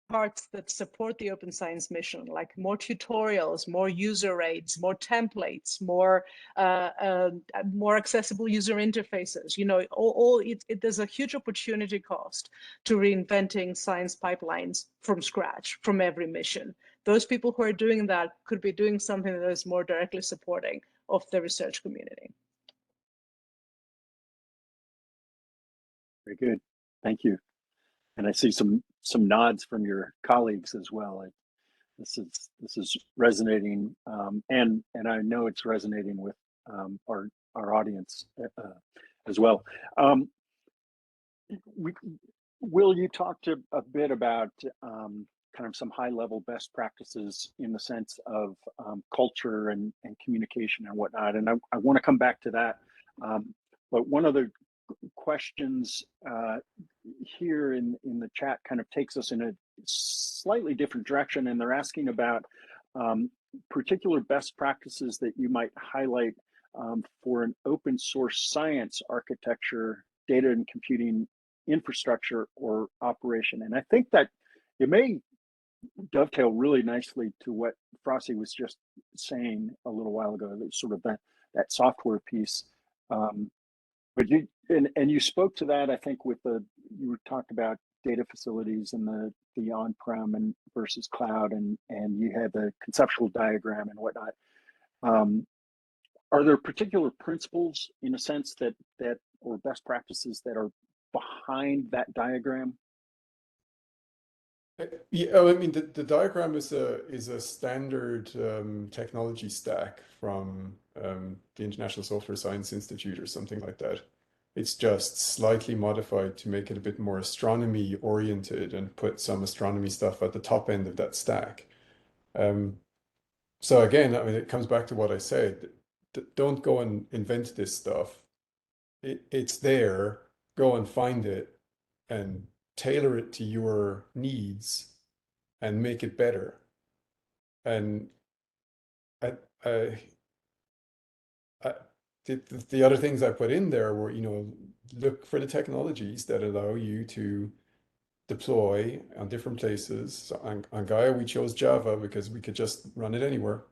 parts that support the open science mission, like more tutorials, more user aids, more templates, more accessible user interfaces. There's a huge opportunity cost to reinventing science pipelines from scratch, from every mission. Those people who are doing that could be doing something that is more directly supporting of the research community. Very good. Thank you. And I see some nods from your colleagues as well. This is resonating, and I know it's resonating with our audience as well. Will you talk a bit about kind of some high level best practices in the sense of culture and communication and whatnot? And I want to come back to that, but one of the questions here in the chat kind of takes us in a slightly different direction, and they're asking about particular best practices that you might highlight for an open source science architecture, data and computing infrastructure or operation. And I think that it may dovetail really nicely to what Frosty was just saying a little while ago, sort of that software piece. But you spoke to that, I think, you talked about data facilities and the on-prem and versus cloud, and you had the conceptual diagram and whatnot. Are there particular principles, in a sense, that or best practices that are behind that diagram? Yeah, I mean, the diagram is a standard technology stack from the International Software Science Institute or something like that. It's just slightly modified to make it a bit more astronomy oriented and put some astronomy stuff at the top end of that stack. So again, I mean, it comes back to what I said. Don't go and invent this stuff. It's there. Go and find it and tailor it to your needs and make it better. And the other things I put in there were, look for the technologies that allow you to deploy on different places. So on Gaia, we chose Java because we could just run it anywhere.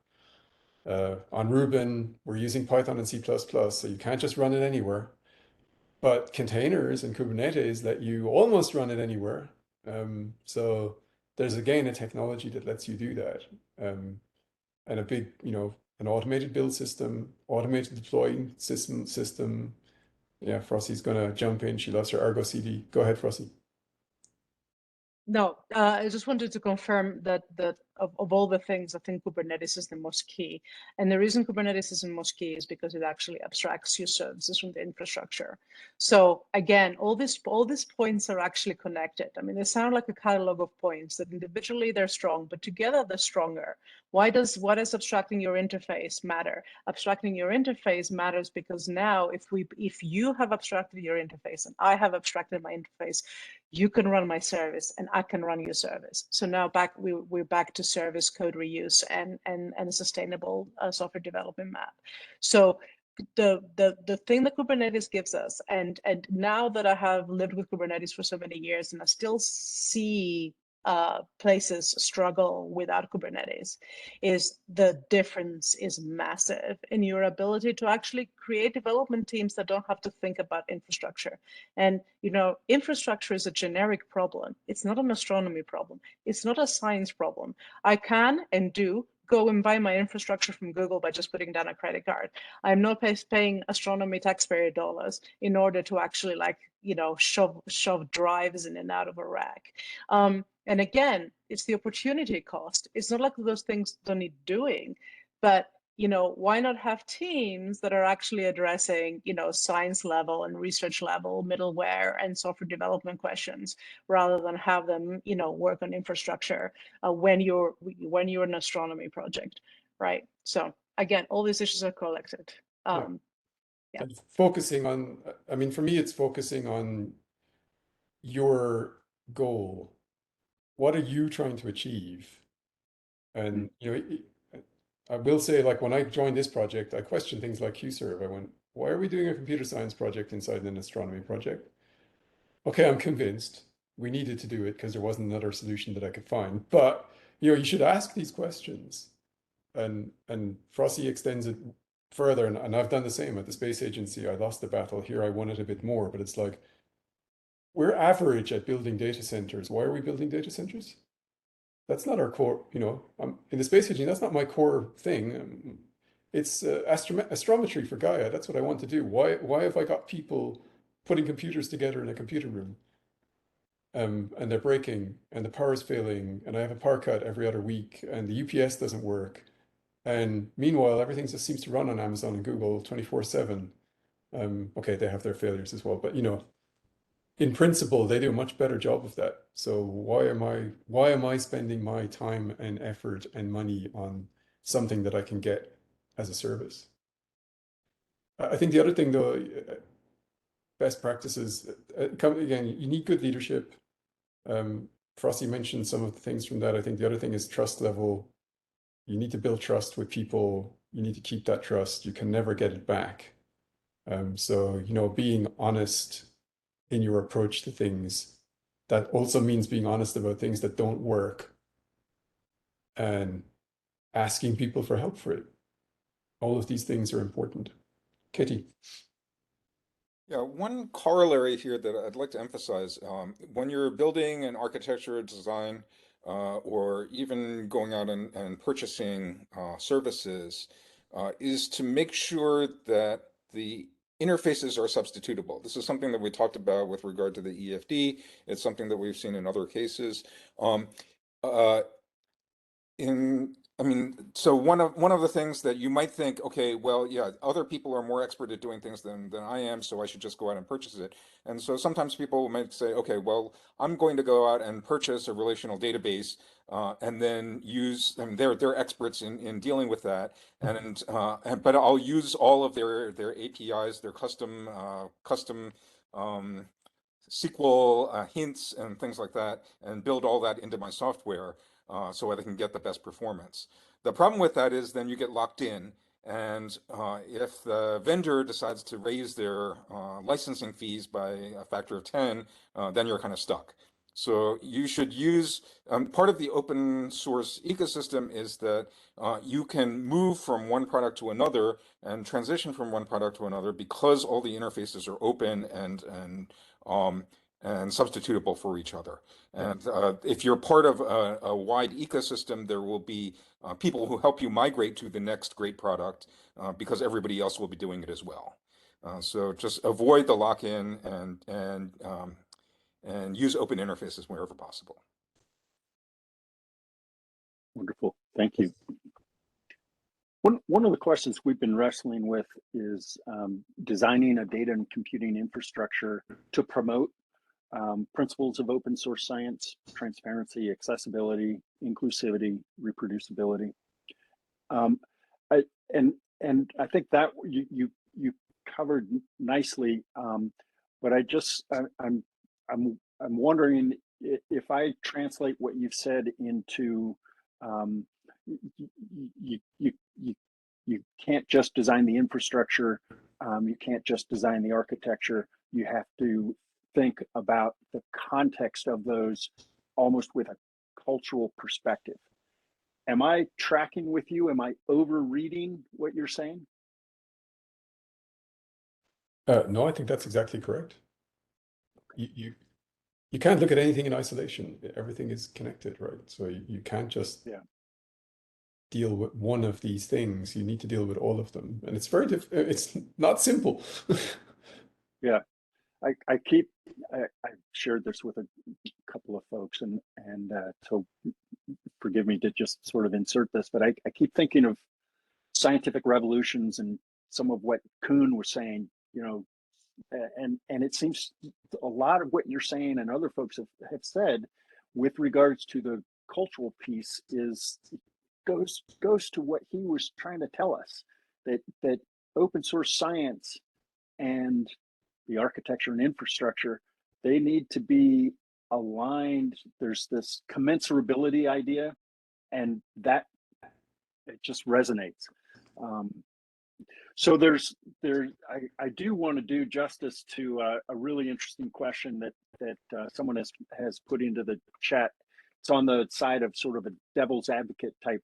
On Rubin, we're using Python and C++, so you can't just run it anywhere. But containers and Kubernetes let you almost run it anywhere. So there's again a technology that lets you do that. and a big, an automated build system, automated deploying system. Yeah, Frossie's gonna jump in. She loves her Argo CD. Go ahead, Frossie. No, I just wanted to confirm that of all the things, I think Kubernetes is the most key. And the reason Kubernetes is the most key is because it actually abstracts your services from the infrastructure. So again, all these points are actually connected. I mean, they sound like a catalog of points that individually they're strong, but together they're stronger. What does abstracting your interface matter? Abstracting your interface matters because now if you have abstracted your interface and I have abstracted my interface, you can run my service and I can run your service. So now we're back to service code reuse and a sustainable software development map. So the thing that Kubernetes gives us, and now that I have lived with Kubernetes for so many years and I still see places struggle without Kubernetes, is the difference is massive in your ability to actually create development teams that don't have to think about infrastructure. And infrastructure is a generic problem. It's not an astronomy problem. It's not a science problem. I can and do go and buy my infrastructure from Google by just putting down a credit card. I'm not paying astronomy taxpayer dollars in order to actually shove drives in and out of a rack. And again, it's the opportunity cost. It's not like those things don't need doing, but why not have teams that are actually addressing, science level and research level middleware and software development questions, rather than have them, work on infrastructure when you're an astronomy project, right? So again, all these issues are collected. Yeah. And focusing on, I mean, for me, it's focusing on your goal. What are you trying to achieve? And I will say, like, when I joined this project, I questioned things like QServe. I went, why are we doing a computer science project inside an astronomy project? Okay, I'm convinced we needed to do it because there wasn't another solution that I could find. But you should ask these questions. And Frosty extends it further, and I've done the same at the space agency. I lost the battle. Here I won it a bit more, but it's like, we're average at building data centers. Why are we building data centers? That's not our core, in the space agency, that's not my core thing. It's astrometry for Gaia. That's what I want to do. Why have I got people putting computers together in a computer room? And they're breaking, and the power's failing, and I have a power cut every other week, and the UPS doesn't work. And meanwhile, everything just seems to run on Amazon and Google 24/7. Okay, they have their failures as well, but in principle, they do a much better job of that. So why am I spending my time and effort and money on something that I can get as a service? I think the other thing, though, best practices, again, you need good leadership. Frosty mentioned some of the things from that. I think the other thing is trust level. You need to build trust with people. You need to keep that trust. You can never get it back. So, being honest in your approach to things, that also means being honest about things that don't work and asking people for help for it. All of these things are important. Katie. Yeah, one corollary here that I'd like to emphasize, when you're building an architecture design, or even going out and purchasing services, is to make sure that the interfaces are substitutable. This is something that we talked about with regard to the EFD. It's something that we've seen in other cases. So one of the things that you might think, okay, well, yeah, other people are more expert at doing things than I am, so I should just go out and purchase it. And so sometimes people might say, okay, well, I'm going to go out and purchase a relational database, and then use, they're experts in dealing with that, but I'll use all of their APIs, their custom SQL hints and things like that, and build all that into my software. So that I can get the best performance. The problem with that is then you get locked in, and if the vendor decides to raise their licensing fees by a factor of 10, then you're kind of stuck. So you should use, part of the open source ecosystem is that you can move from one product to another and transition from one product to another because all the interfaces are open and substitutable for each other. And if you're part of a wide ecosystem, there will be people who help you migrate to the next great product because everybody else will be doing it as well. So just avoid the lock-in and use open interfaces wherever possible. Wonderful, thank you. One of the questions we've been wrestling with is designing a data and computing infrastructure to promote principles of open source science, transparency, accessibility, inclusivity, reproducibility. And I think that you covered nicely, but I'm wondering if I translate what you've said into you can't just design the infrastructure, you can't just design the architecture, you have to think about the context of those almost with a cultural perspective. Am I tracking with you? Am I overreading what you're saying? No, I think that's exactly correct. You can't look at anything in isolation. Everything is connected, right? So you can't just deal with one of these things. You need to deal with all of them, and it's very it's not simple. Yeah, I've shared this with a couple of folks, and so forgive me to just sort of insert this, but I keep thinking of scientific revolutions and some of what Kuhn was saying, you know, and it seems a lot of what you're saying and other folks have said with regards to the cultural piece goes to what he was trying to tell us, that open source science and the architecture and infrastructure, they need to be aligned. There's this commensurability idea, and that it just resonates. So I do want to do justice to a really interesting question that someone has put into the chat. It's on the side of sort of a devil's advocate type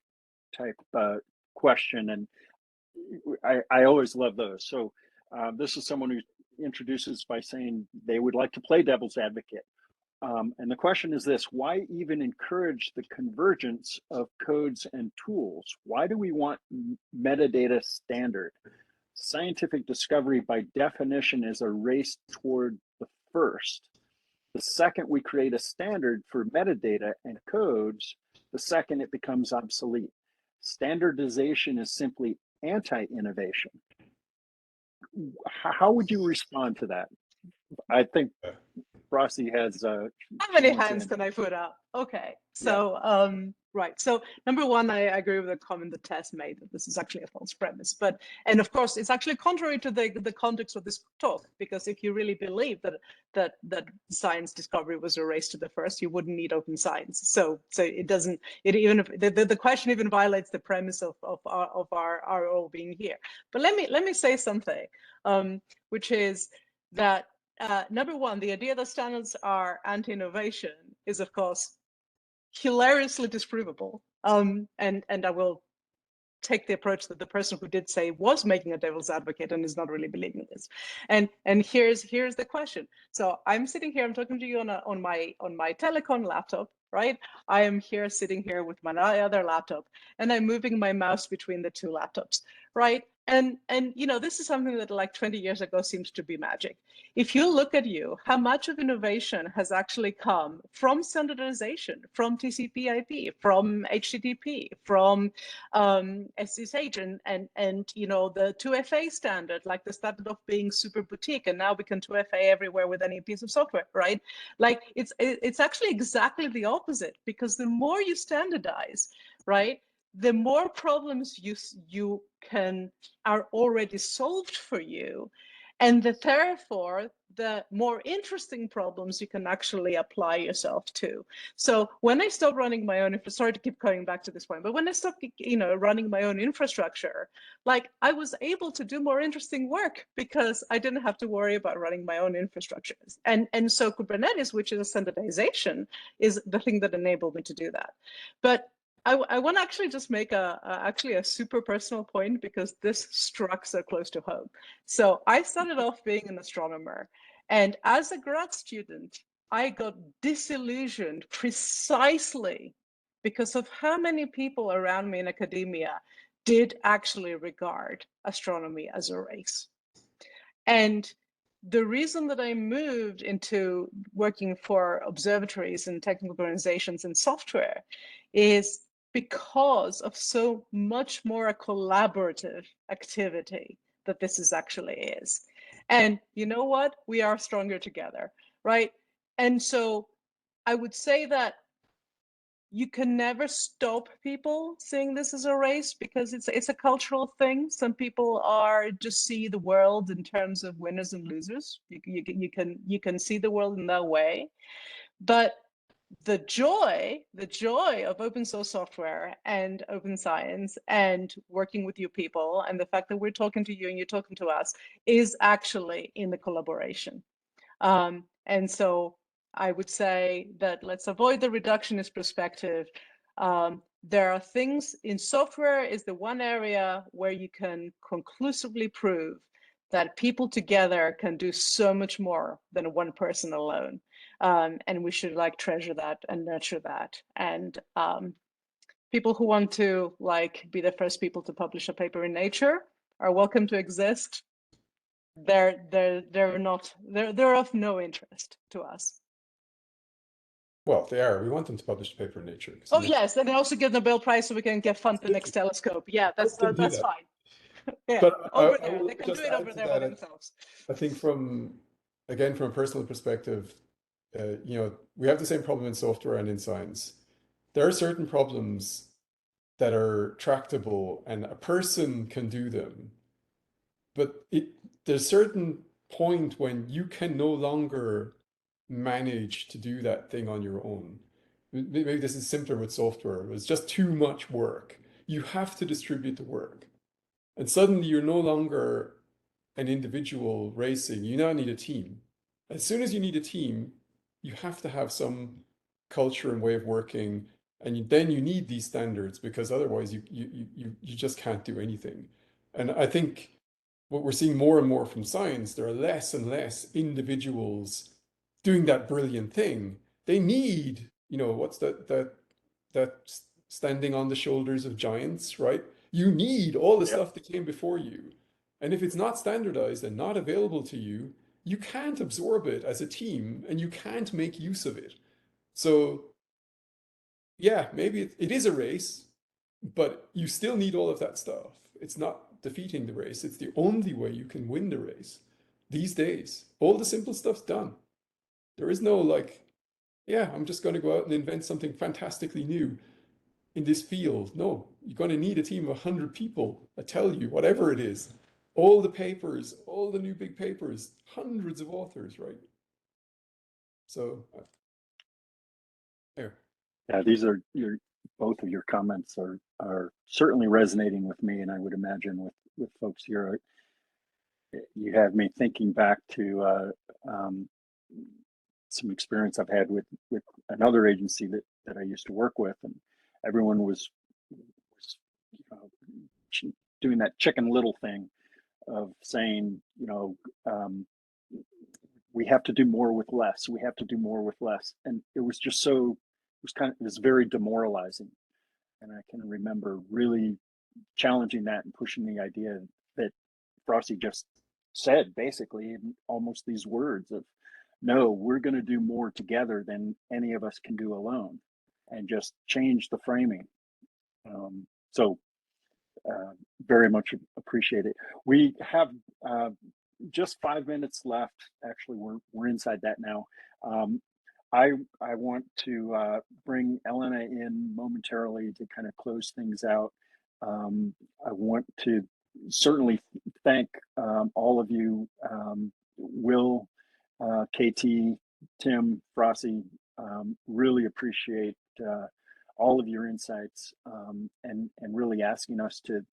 question, and I always love those. So this is someone who introduces by saying they would like to play devil's advocate. And the question is this: why even encourage the convergence of codes and tools? Why do we want metadata standard? Scientific discovery by definition is a race toward the first. The second we create a standard for metadata and codes, the second it becomes obsolete. Standardization is simply anti-innovation. How would you respond to that? I think Rossi has how many hands can I put up? Okay, so right, so number one, I agree with the comment that Tess made, that this is actually a false premise, and of course it's actually contrary to the context of this talk, because if you really believe that science discovery was a race to the first, you wouldn't need open science. So it doesn't, the question even violates the premise of our all being here. But let me say something, which is that number one, the idea that standards are anti-innovation is, of course, hilariously disprovable. And I will take the approach that the person who did say was making a devil's advocate and is not really believing this. And here's the question. So I'm sitting here, I'm talking to you on my Telecon laptop, right? I am here sitting here with my other laptop, and I'm moving my mouse between the two laptops, right? And you know, this is something that like 20 years ago seemed to be magic. If you look at how much of innovation has actually come from standardization, from TCP/IP, from HTTP, from SSH, and you know, the 2FA standard, like the started off being super boutique, and now we can 2FA everywhere with any piece of software, right? Like it's actually exactly the opposite, because the more you standardize, right, the more problems you are already solved for you, and therefore the more interesting problems you can actually apply yourself to. So when I stopped running my own, sorry to keep coming back to this point, but when I stopped, you know, running my own infrastructure, like I was able to do more interesting work because I didn't have to worry about running my own infrastructure. And so Kubernetes, which is a standardization, is the thing that enabled me to do that. But I want to actually just make actually a super personal point, because this struck so close to home. So I started off being an astronomer, and as a grad student, I got disillusioned precisely because of how many people around me in academia did actually regard astronomy as a race. And the reason that I moved into working for observatories and technical organizations and software is because of so much more a collaborative activity that this is actually is. And you know what? We are stronger together, right? And so I would say that you can never stop people seeing this as a race because it's a cultural thing. Some people are just see the world in terms of winners and losers. You can see the world in that way, but the joy of open source software and open science and working with you people and the fact that we're talking to you and you're talking to us is actually in the collaboration. And so I would say that let's avoid the reductionist perspective. There are things in software is the one area where you can conclusively prove that people together can do so much more than one person alone. And we should like treasure that and nurture that. And people who want to like be the first people to publish a paper in Nature are welcome to exist. They're not, they're of no interest to us. Well, they are. We want them to publish a paper in Nature. Oh yes, and they also get Nobel Prize so we can get fund the next telescope. Yeah, that's Let them do that. fine. Yeah, But over I there, will they can just do it add over to there by that. themselves. I think again, from a personal perspective, we have the same problem in software and in science. There are certain problems that are tractable and a person can do them, but there's a certain point when you can no longer manage to do that thing on your own. Maybe this is simpler with software. It's just too much work. You have to distribute the work. And suddenly you're no longer an individual racing. You now need a team. As soon as you need a team, you have to have some culture and way of working. And then you need these standards because otherwise you just can't do anything. And I think what we're seeing more and more from science, there are less and less individuals doing that brilliant thing. They need, what's that standing on the shoulders of giants, right? You need all the stuff that came before you. And if it's not standardized and not available to you, you can't absorb it as a team and you can't make use of it. So yeah, maybe it is a race, but you still need all of that stuff. It's not defeating the race. It's the only way you can win the race these days. All the simple stuff's done. There is no like, yeah, I'm just going to go out and invent something fantastically new in this field. No, you're going to need a team of 100 people. I tell you, whatever it is, all the papers, all the new big papers, hundreds of authors, right? So, there. Yeah, these are both of your comments are certainly resonating with me, and I would imagine with folks here. You have me thinking back to some experience I've had with another agency that I used to work with, and everyone was doing that Chicken Little thing of saying, we have to do more with less. We have to do more with less, and it was just so. It was very demoralizing, and I can remember really challenging that and pushing the idea that Frosty just said, basically, in almost these words of, no, we're going to do more together than any of us can do alone, and just change the framing. So very much appreciate it. We have just 5 minutes left. Actually, we're inside that now. I want to bring Elena in momentarily to kind of close things out. I want to certainly thank all of you, Will, KT, Tim, Frosty. Really appreciate all of your insights and really asking us to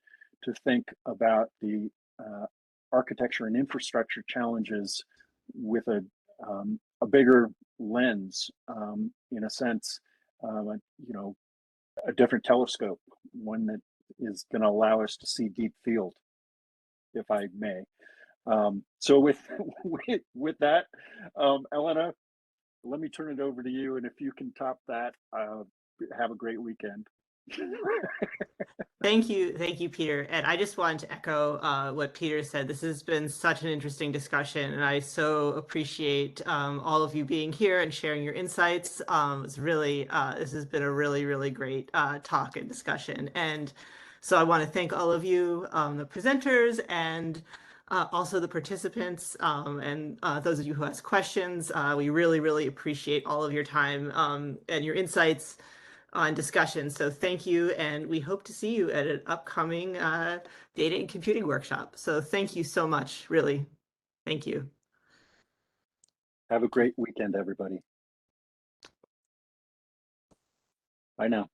think about the architecture and infrastructure challenges with a bigger lens, in a sense, a different telescope, one that is going to allow us to see deep field, if I may. So with that, Elena, let me turn it over to you. And if you can top that, have a great weekend. Thank you, Peter. And I just wanted to echo what Peter said. This has been such an interesting discussion, and I so appreciate all of you being here and sharing your insights. It's really this has been a really, really great talk and discussion. And so I want to thank all of you, the presenters, and also the participants, and those of you who asked questions. We really, really appreciate all of your time and your insights on discussion. So thank you, and we hope to see you at an upcoming data and computing workshop. So thank you so much, really. Thank you. Have a great weekend, everybody. Bye now.